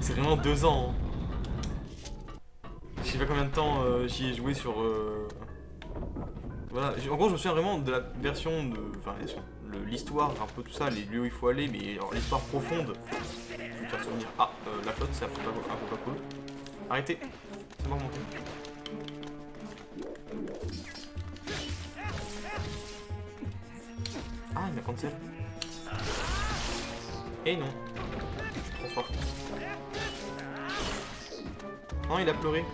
C'est vraiment 2 ans hein. Je sais pas combien de temps j'y ai joué sur... Voilà, en gros je me souviens vraiment de la version de... Enfin l'histoire, un peu tout ça, les lieux où il faut aller, mais alors l'histoire profonde. Je vais me faire souvenir. Ah, la flotte c'est un peu pas cool. Arrêtez, c'est moi remonter. Ah il m'a cancel. Et non. Je suis trop fort. Non il a pleuré.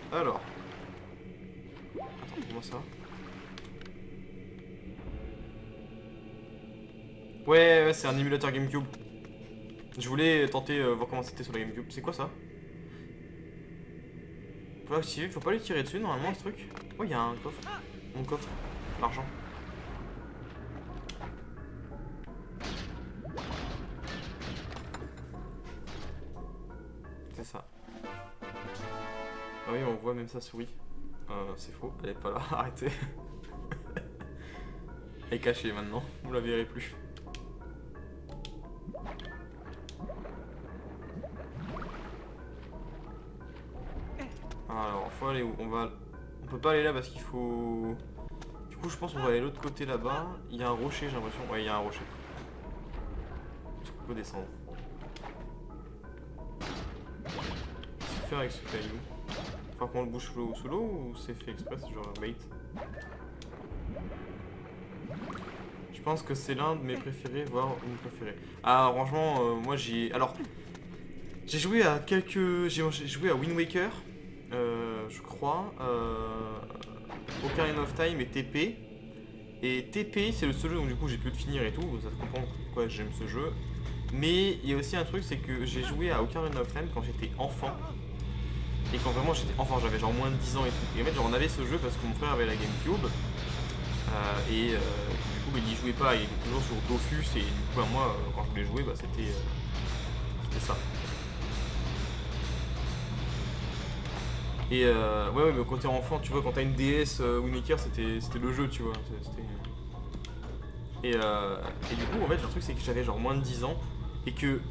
Alors. Attends, comment ça? Ouais, c'est un émulateur GameCube. Je voulais tenter voir comment c'était sur la GameCube. C'est quoi ça? Faut l'activer, faut pas lui tirer dessus normalement ce truc. Oh, il y a un coffre. Mon coffre. L'argent. C'est ça. Ah oui, on voit même sa souris. C'est faux, elle est pas là, arrêtez. Elle est cachée maintenant, vous la verrez plus. Alors, faut aller où? On peut pas aller là parce qu'il faut... Du coup, je pense qu'on va aller de l'autre côté là-bas. Il y a un rocher, j'ai l'impression. Ouais, il y a un rocher. Est-ce qu'on peut descendre? Qu'est-ce qu'il fait avec ce caillou? Faut qu'on le bouge sous l'eau ou c'est fait exprès, c'est genre un bait? Je pense que c'est l'un de mes préférés, voire mon préféré. Ah, franchement, moi j'ai... Alors, j'ai joué à quelques... J'ai joué à Wind Waker, je crois, Ocarina of Time et TP. Et TP, c'est le seul jeu, donc du coup j'ai pu le finir et tout, ça te comprend pourquoi j'aime ce jeu. Mais il y a aussi un truc, c'est que j'ai joué à Ocarina of Time quand j'étais enfant. Et quand vraiment j'étais enfant, j'avais genre moins de 10 ans et tout. Et en fait, genre, on avait ce jeu parce que mon frère avait la GameCube. Du coup, il n'y jouait pas, il était toujours sur Dofus. Et du coup, moi, quand je voulais jouer, bah, c'était ça. Et ouais, mais quand t'es enfant, tu vois, quand t'as une DS Wind Waker, c'était le jeu, tu vois. Et du coup, en fait, le truc, c'est que j'avais genre moins de 10 ans. Et que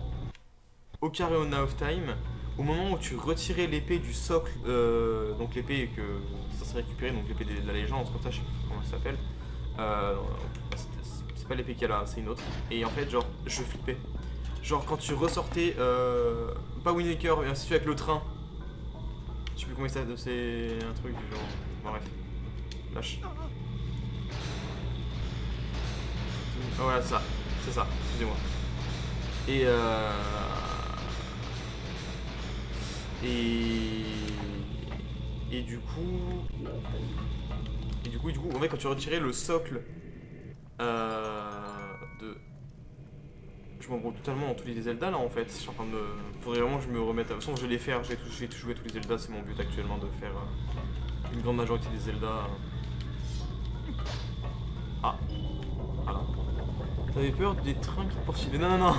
Ocarina of Time, au moment où tu retirais l'épée du socle, donc l'épée que ça serait récupéré, donc l'épée de la légende, comme ça, je sais plus comment ça s'appelle. C'est pas l'épée qu'il y a là, c'est une autre. Et en fait, genre, je flippais. Genre, quand tu ressortais, pas Wind Waker, mais celui avec le train. Je sais plus comment ça s'appelle, c'est un truc du genre. Bon, bref. Lâche. Ah, voilà, c'est ça, excusez-moi. Et du coup, en fait, quand tu retirais le socle de... Je m'en totalement dans tous les Zelda là en fait. Je suis en train de. Faudrait vraiment que je me remette. De toute façon, je vais les faire. J'ai tout joué tous les Zelda. C'est mon but actuellement de faire une grande majorité des Zelda. Ah. Voilà. T'avais peur des trains qui te poursuivaient. Non, non, non.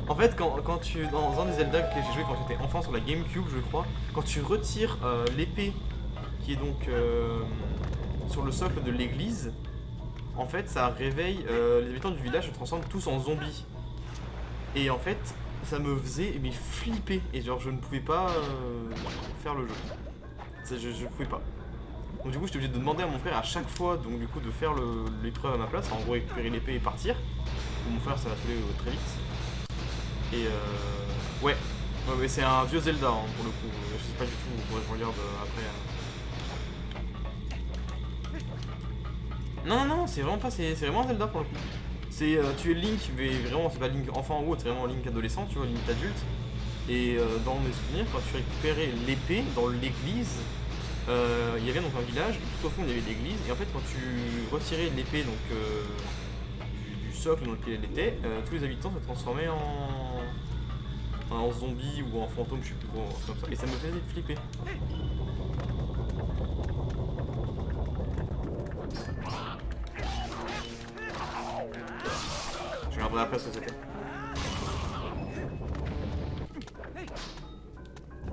En fait, quand tu. Dans un des Zelda que j'ai joué quand j'étais enfant sur la GameCube, je crois, quand tu retires l'épée qui est donc sur le socle de l'église, en fait, ça réveille les habitants du village se transforment tous en zombies. Et en fait, ça me faisait mais flipper. Et genre, je ne pouvais pas faire le jeu. Je pouvais pas. Donc du coup, j'étais obligé de demander à mon frère à chaque fois, donc du coup, de faire l'épreuve à ma place. En gros, récupérer l'épée et partir. Mon frère, ça va saouler très vite. Et ouais. Ouais, mais c'est un vieux Zelda hein, pour le coup. Je sais pas du tout. Faudrait que je regarde après. Non, non, non, c'est vraiment pas. C'est vraiment un Zelda pour le coup. C'est tu es Link, mais vraiment c'est pas Link enfant ou autre, c'est vraiment Link adolescent, tu vois, Link adulte. Et dans mes souvenirs, quand tu récupérais l'épée dans l'église, il y avait donc un village, et tout au fond il y avait l'église, et en fait quand tu retirais l'épée donc du socle dans lequel elle était, tous les habitants se transformaient en zombies ou en fantômes, je sais plus trop, comme ça. Et ça me faisait flipper. Je regarderai après ce que c'était.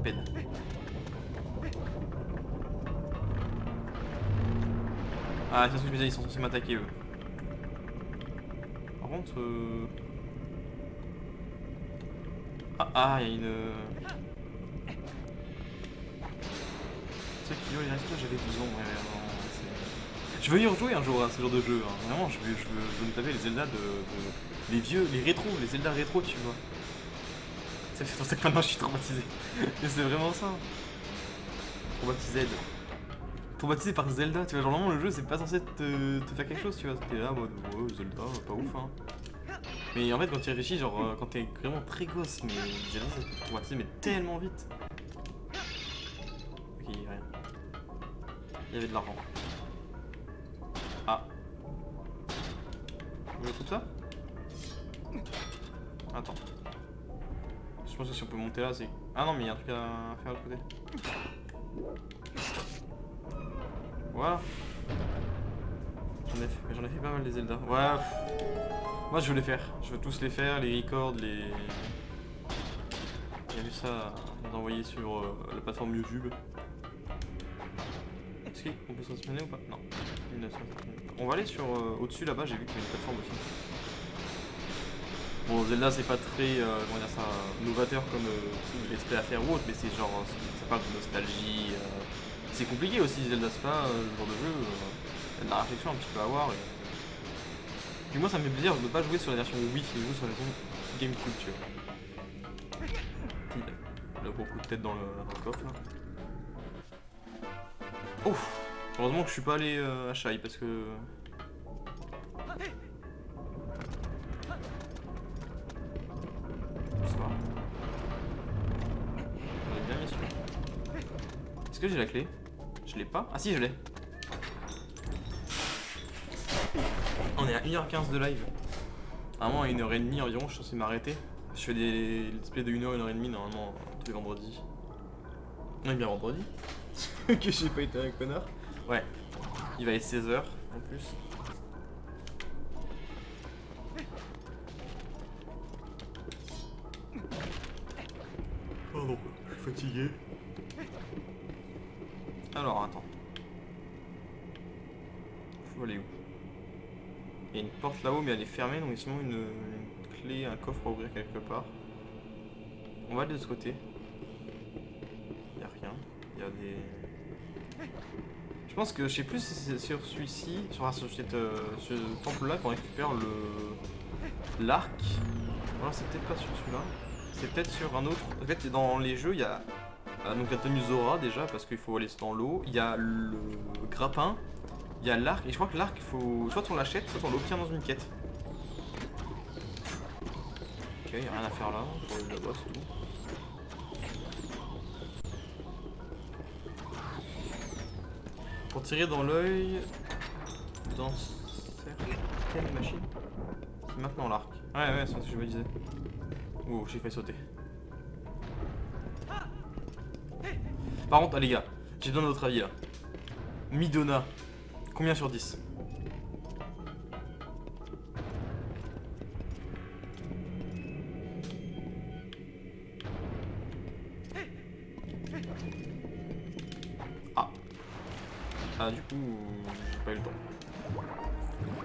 Peine. Ah, c'est ce que je me disais, ils sont censés m'attaquer eux. Par contre. Ah, il y a une. C'est qui les restos, j'avais 12 ans, ouais, non, je veux y rejouer un jour à ce genre de jeu, hein. Vraiment, je veux me taper les Zelda les vieux, les rétros, les Zelda rétro, tu vois. C'est pour ça que maintenant je suis traumatisé. Mais c'est vraiment ça. Traumatisé. Traumatisé par Zelda, tu vois. Genre, normalement, le jeu, c'est pas censé te faire quelque chose, tu vois. T'es là, mode, ouais, Zelda, pas ouf, hein. Mais en fait, quand tu réfléchis, genre, quand t'es vraiment très gosse, mais Zelda, ça te traumatise, mais tellement vite. Ok, rien. Il y avait de l'argent. Ah. Vous voulez tout ça? Attends. Je pense que si on peut monter là, c'est. Ah non, mais il y a un truc à faire de l'autre côté. Voilà. J'en ai fait pas mal des Zelda. Ouais. Moi je veux les faire. Je veux tous les faire, les records, les. J'ai vu ça nous envoyer sur la plateforme YouTube. Est-ce qu'on peut se spawner ou pas? Non. On va aller sur au-dessus là-bas, j'ai vu qu'il y a une plateforme aussi. Bon, Zelda c'est pas très comment dire ça, novateur comme tout les let's play à faire ou autre, mais c'est genre ça parle de nostalgie. C'est compliqué aussi Zelda, c'est pas le genre de jeu. Il y a de la réflexion un petit peu à avoir. Et... Puis moi ça me fait plaisir de ne pas jouer sur la version Wii, mais jouer sur la version GameCube, tu vois. Le gros coup de tête dans le coffre là. Ouf. Heureusement que je suis pas allé à Shai parce que. Ça va. On est bien mis celui-là. Est-ce que j'ai la clé? Je l'ai pas? Ah si, je l'ai. On est à 1h15 de live. Vraiment à 1h30 environ, je suis censé m'arrêter. Je fais des let's play de 1h, 1h30 normalement tous les vendredis. On est bien vendredi. Que j'ai pas été un connard. Ouais. Il va être 16h en plus. Pardon, je suis fatigué. Alors attends. Faut aller où? Il y a une porte là-haut mais elle est fermée donc il y a sûrement une clé, un coffre à ouvrir quelque part. On va aller de ce côté. Il n'y a rien. Il y a des... Je pense que je sais plus si c'est sur celui-ci, sur ce temple-là qu'on récupère l'arc. Alors c'est peut-être pas sur celui-là. C'est peut-être sur un autre. En fait dans les jeux il y a donc la tenue Zora déjà parce qu'il faut aller dans l'eau. Il y a le grappin. Il y a l'arc, et je crois que l'arc, il faut soit on l'achète, soit on l'obtient dans une quête. Ok, il n'y a rien à faire là, pour le boss et tout. Pour tirer dans l'œil, dans certaines machines. C'est maintenant l'arc. Ouais, c'est ce que je me disais. Oh, j'ai failli sauter. Par contre, les gars, j'ai besoin de votre avis là. Midona, combien sur 10? Ah, du coup, j'ai pas eu le temps.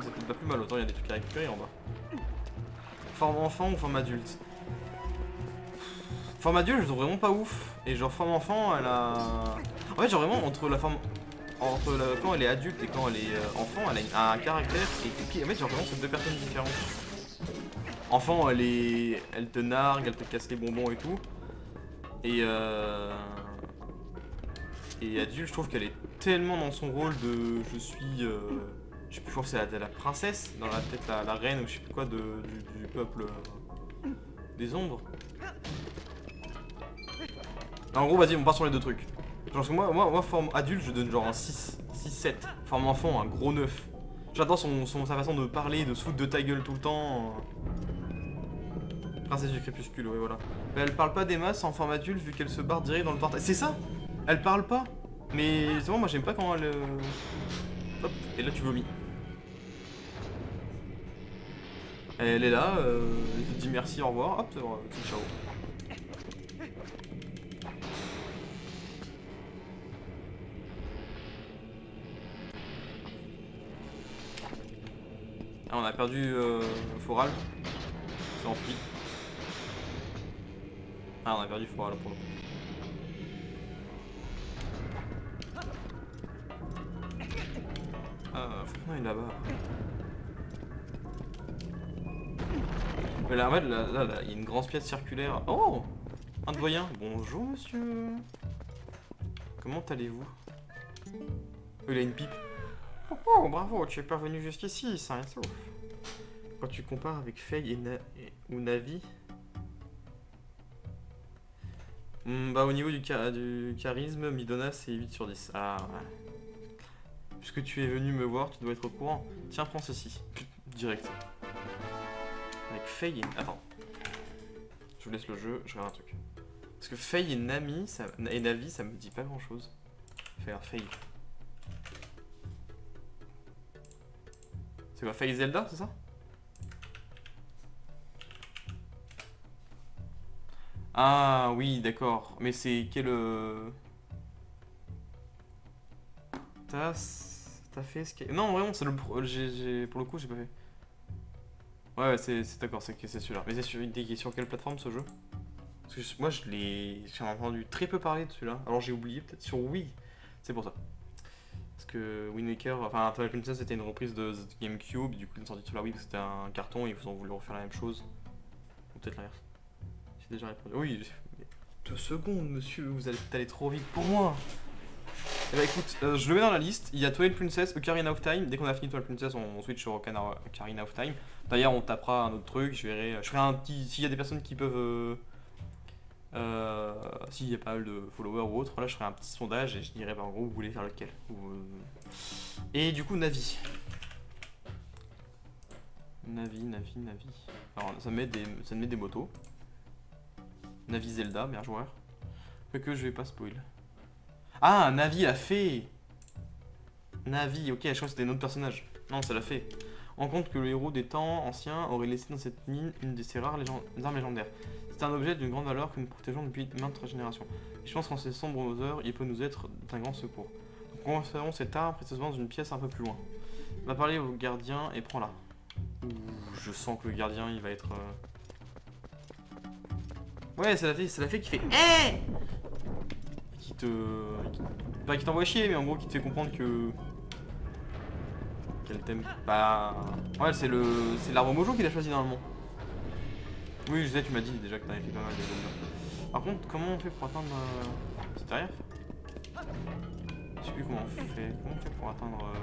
C'est peut-être pas plus mal, autant il y a des trucs à récupérer en bas. Forme enfant ou forme adulte? Forme adulte, je trouve vraiment pas ouf. Et genre, forme enfant, elle a. En fait, genre vraiment, entre la forme. Quand elle est adulte et quand elle est enfant, elle a un caractère. Et en fait, genre vraiment, c'est deux personnes différentes. Enfant, elle te nargue, elle te casse les bonbons et tout. Et adulte, je trouve qu'elle est tellement dans son rôle de je suis je sais plus, je crois que c'est la princesse dans la tête, la reine ou je sais plus quoi du peuple des ombres. En gros, vas-y, on part sur les deux trucs. Genre que moi forme adulte, je donne genre un 6, 7. Forme enfant, un gros 9. J'adore sa façon de parler, de se foutre de ta gueule tout le temps. Princesse du crépuscule, ouais, voilà. Mais elle parle pas des masses en forme adulte vu qu'elle se barre direct dans le portail. C'est ça? Elle parle pas. Mais c'est bon, moi j'aime pas quand elle. Hop, et là tu vomis. Elle est là, elle te dit merci, au revoir, hop, c'est ciao. Ah, on a perdu Foral. C'est enfui. Ah, on a perdu Foral pour le coup. Ah, Foral il est là-bas. Mais là, en fait, là, il y a une grande pièce circulaire. Oh, un doyen. Bonjour, monsieur. Comment allez-vous? Il a une pipe. Oh, bravo, tu es parvenu jusqu'ici, sain et sauf. Quand tu compares avec Faye ou Navi, bah au niveau du charisme, Midona c'est 8 sur 10. Ah ouais. Puisque tu es venu me voir, tu dois être au courant. Tiens, prends ceci. Direct. Avec Faye et... Attends. Je vous laisse le jeu, je regarde un truc. Parce que Faye et Navi, ça me dit pas grand chose. Faire Faye. C'est quoi, Faye Zelda, c'est ça? Ah oui, d'accord. Mais c'est quel... T'as fait ce qui... Non, vraiment, c'est le... Pour le coup, j'ai pas fait. Ouais, c'est d'accord, c'est celui-là. Mais il est sur quelle plateforme, ce jeu? Parce que moi, j'en ai entendu très peu parler de celui-là. Alors j'ai oublié, peut-être sur Wii. C'est pour ça. Parce que Wind Waker, enfin Twilight Princess c'était une reprise de GameCube, du coup ils ont sorti sur la Wii parce que c'était un carton et ils ont voulu refaire la même chose. Ou peut-être l'inverse. J'ai déjà répondu. Oui, 2 secondes monsieur, vous allez aller trop vite pour moi. Eh bah écoute, je le mets dans la liste, il y a Twilight Princess, Ocarina of Time, dès qu'on a fini Twilight Princess on switch sur Ocarina of Time. D'ailleurs on tapera un autre truc, je ferai un petit... S'il y a des personnes qui peuvent... s'il y a pas mal de followers ou autre, là je ferai un petit sondage et je dirai bah en gros vous voulez faire lequel. Et du coup Navi. Navi. Alors ça me met des motos. Navi Zelda, meilleur joueur. Que je vais pas spoil. Ah, Navi la fée. Navi, ok, je crois que c'était un autre personnage. Non, ça l'a fait. On compte que le héros des temps anciens aurait laissé dans cette mine une de ses rares armes légendaires. C'est un objet d'une grande valeur que nous protégeons depuis maintes générations. Et je pense qu'en ces sombres heures, il peut nous être d'un grand secours. Donc conservons cette arme précieusement dans une pièce un peu plus loin. Va parler au gardien et prends-la. Je sens que le gardien il va être... Ouais, c'est la fée qui fait hey qui te... Pas qui t'envoie chier, mais en gros qui te fait comprendre que... Qu'elle t'aime pas... Ouais, c'est l'arbre mojo qu'il a choisi normalement. Oui, je sais, tu m'as dit déjà que t'avais fait pas mal de choses. Par contre, comment on fait pour atteindre... C'est derrière? Je sais plus comment on fait. Comment on fait pour atteindre...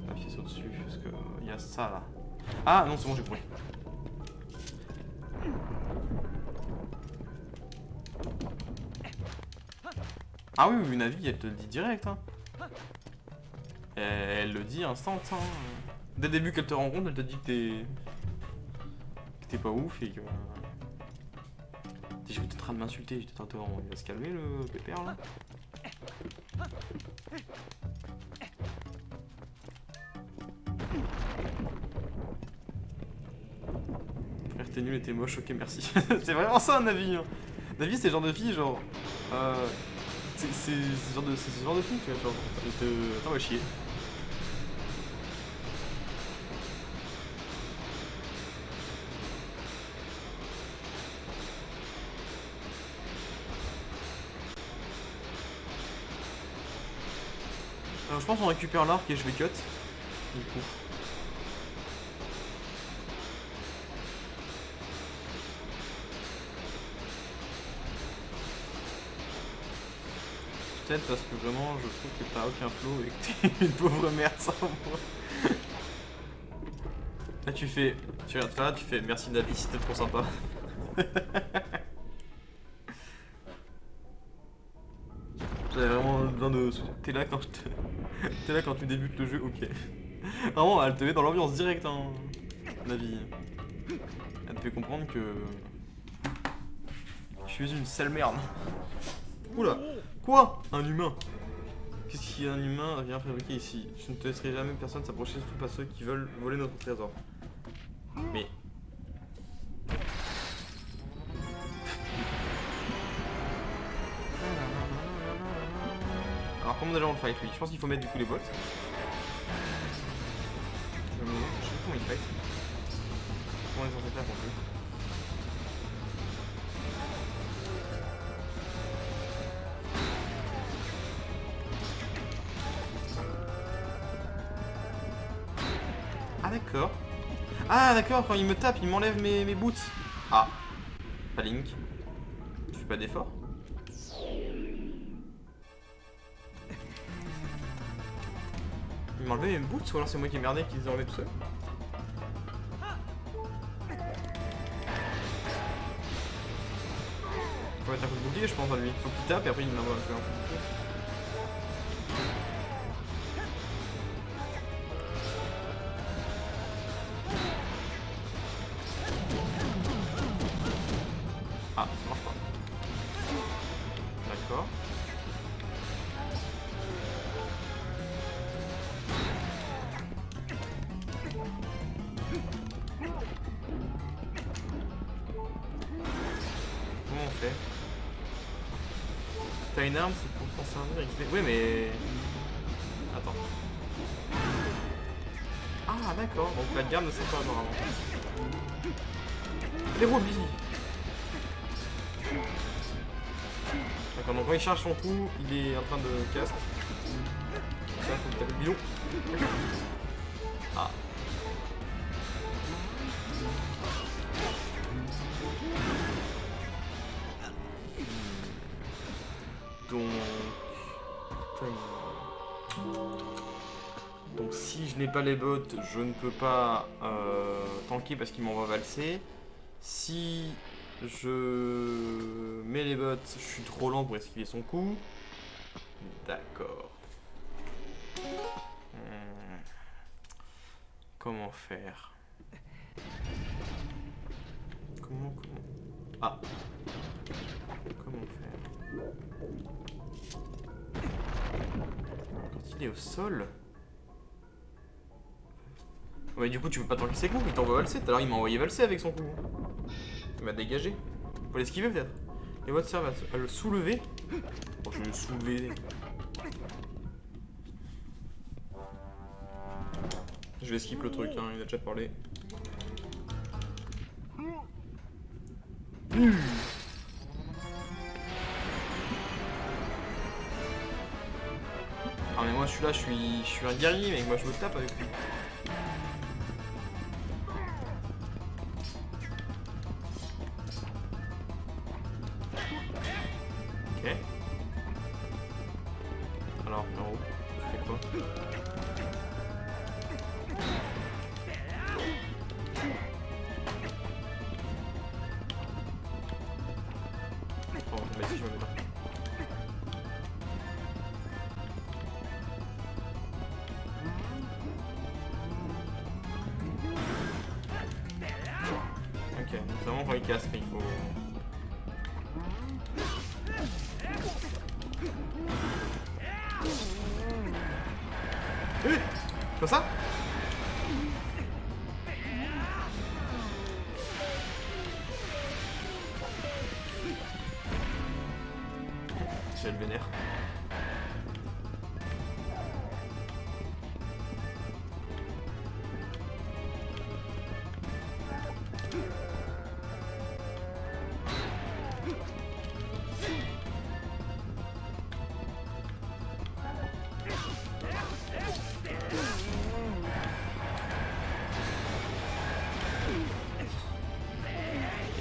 la pièce au-dessus? Parce que... Il y a ça là. Ah non, c'est bon, j'ai compris. Ah oui, une avis, elle te le dit direct. Hein. Elle le dit instant. Hein. Dès le début qu'elle te rencontre, elle te dit que t'es pas ouf et que... J'étais en train de m'insulter, j'étais en train de... Il va se calmer le pépère là. Frère t'es nul et t'es moche, ok merci. C'est vraiment ça Navi hein. Navi c'est le genre de fille genre... c'est ce genre de fille tu vois genre... T'en vas chier. Alors je pense qu'on récupère l'arc et je vais cut. Du coup. Peut-être parce que vraiment je trouve que t'as aucun flow et que t'es une pauvre merde sans moi. Là tu fais... Tu regardes là, tu fais merci Navi, c'était trop sympa. J'avais vraiment besoin de... T'es là quand je te... T'es là quand tu débutes le jeu, ok. Vraiment, elle te met dans l'ambiance directe, hein, Navi. Elle te fait comprendre que... Je suis une sale merde. Oula. Quoi? Un humain? Qu'est-ce qu'il y a un humain vient fabriquer ici? Je ne te laisserai jamais personne s'approcher, surtout pas ceux qui veulent voler notre trésor. Mais... Alors comment déjà on le fight lui? Je pense qu'il faut mettre du coup les bots. Je sais pas comment il fight. Comment on est censé faire pour lui? Ah d'accord. Ah d'accord, quand il me tape, il m'enlève mes boots. Ah. Pas Link. Tu fais pas d'effort? Il m'a enlevé mes boots ou alors c'est moi qui ai merdé qui les ai enlevés tout seul? On va mettre un coup de bouclier je pense à lui. Faut qu'il tape et après il m'envoie un coup de bouclier. Ah, ça marche pas. D'accord. Comment on fait? T'as une arme, c'est pour t'en servir et... Oui mais... Attends. Ah d'accord, donc la garde ne sert pas normalement. Les roues, busy. D'accord, donc quand il charge son coup, il est en train de cast. Ça, faut le taper le bidon. Ah. Donc si je n'ai pas les bots, je ne peux pas tanker parce qu'il m'envoie valser. Si je mets les bots, je suis trop lent pour esquiver son coup. D'accord. Comment faire? Comment Ah. Comment faire? Quand il est au sol. Ouais, du coup, tu peux pas tanker ses coups, il t'envoie valser. Tout à l'heure, il m'a envoyé valser avec son coup. Il m'a dégagé. Faut l'esquiver peut-être. Et votre serve à le soulever. Bon, je vais le soulever. Je vais skip le truc, hein, il a déjà parlé. Ah mais moi je suis là, je suis un guerrier mec, moi je me tape avec lui. Ok. Alors, en haut, tu fais quoi? Oh, vas-y, je me mets là. efficace mais il faut... Comme ça? J'ai le vénère.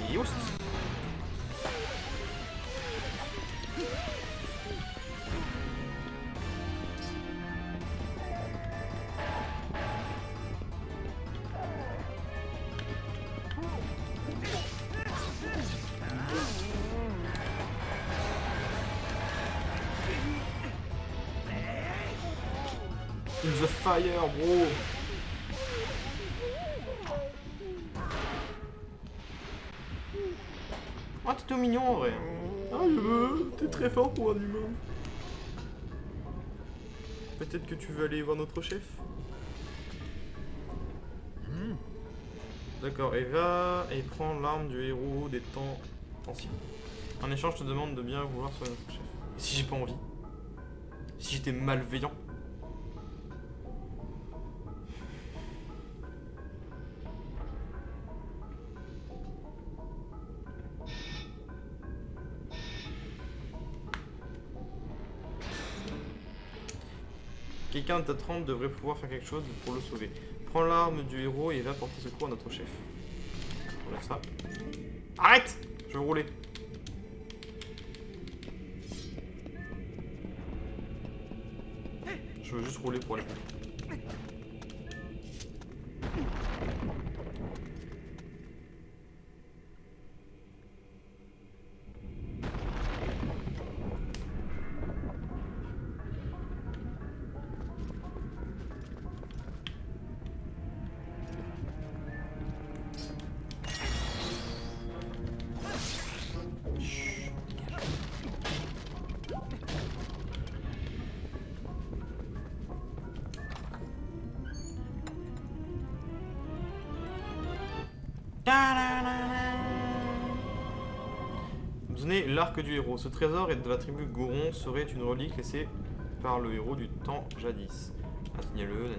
Youst. In the fire, bro. Ah, t'es tout mignon en vrai. Ah, t'es très fort pour un humain. Peut-être que tu veux aller voir notre chef. D'accord, et va et prends l'arme du héros des temps anciens. En échange, je te demande de bien vouloir soigner notre chef. Et si j'ai pas envie? Si j'étais malveillant? Quelqu'un de ta trempe devrait pouvoir faire quelque chose pour le sauver. Prends l'arme du héros et va porter secours à notre chef. Enlève ça. Arrête! Je veux rouler. Je veux juste rouler pour aller plus vite. Donnez l'arc du héros. Ce trésor est de la tribu Goron, serait une relique laissée par le héros du temps jadis. Assignez-le.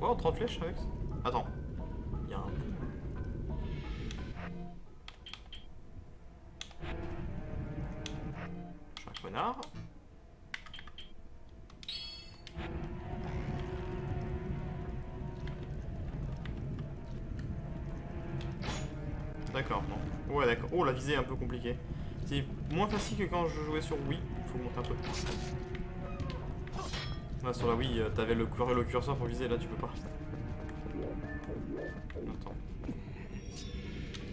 Wow, 30 flèches avec ça. Attends. Il y a un... Je suis un connard. D'accord, non. Ouais, d'accord. Oh, la visée est un peu compliquée. C'est moins facile que quand je jouais sur Wii. Faut monter un peu. Là, sur la Wii, t'avais le curseur pour viser, là, tu peux pas. Attends.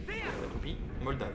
La toupie, Moldave.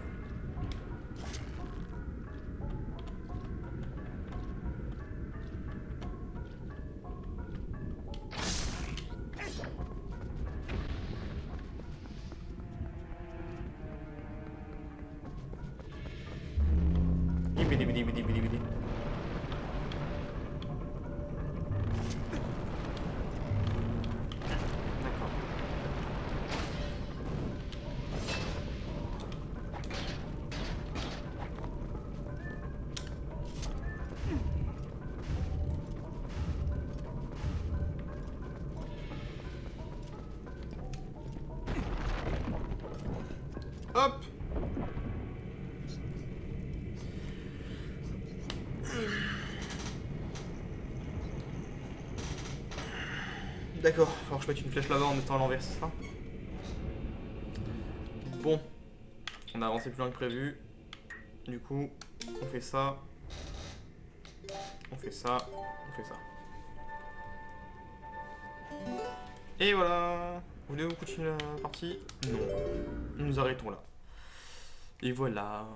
Hop. D'accord, faut que je mette une flèche là-bas en étant à l'envers, c'est ça? Bon. On a avancé plus loin que prévu. Du coup, on fait ça. On fait ça. On fait ça. Et voilà. Vous voulez continuer la partie? Non. Nous arrêtons là. Et voilà.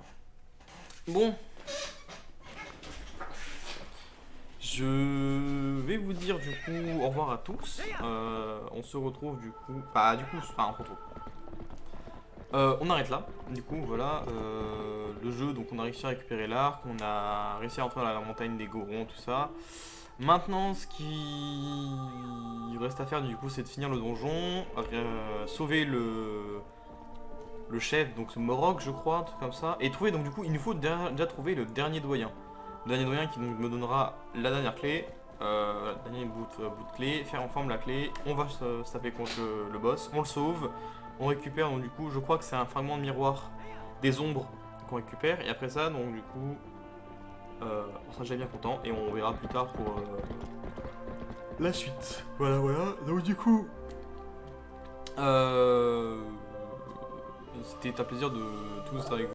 Bon. Je vais vous dire du coup au revoir à tous. On se retrouve du coup... Enfin, on se retrouve. On arrête là, du coup voilà, le jeu, donc on a réussi à récupérer l'arc, on a réussi à entrer dans la montagne des Gorons, tout ça. Maintenant ce qui reste à faire du coup c'est de finir le donjon, sauver le chef, donc ce Morog je crois, un truc comme ça, et trouver donc du coup il nous faut déjà trouver le dernier doyen. Le dernier doyen qui donc me donnera la dernière clé, le dernier bout de clé, faire en forme la clé, on va se taper contre le boss, on le sauve. On récupère, donc du coup, je crois que c'est un fragment de miroir des ombres qu'on récupère. Et après ça, donc du coup, on sera déjà bien content. Et on verra plus tard pour la suite. Voilà, voilà. Donc du coup, c'était un plaisir de tous avec vous.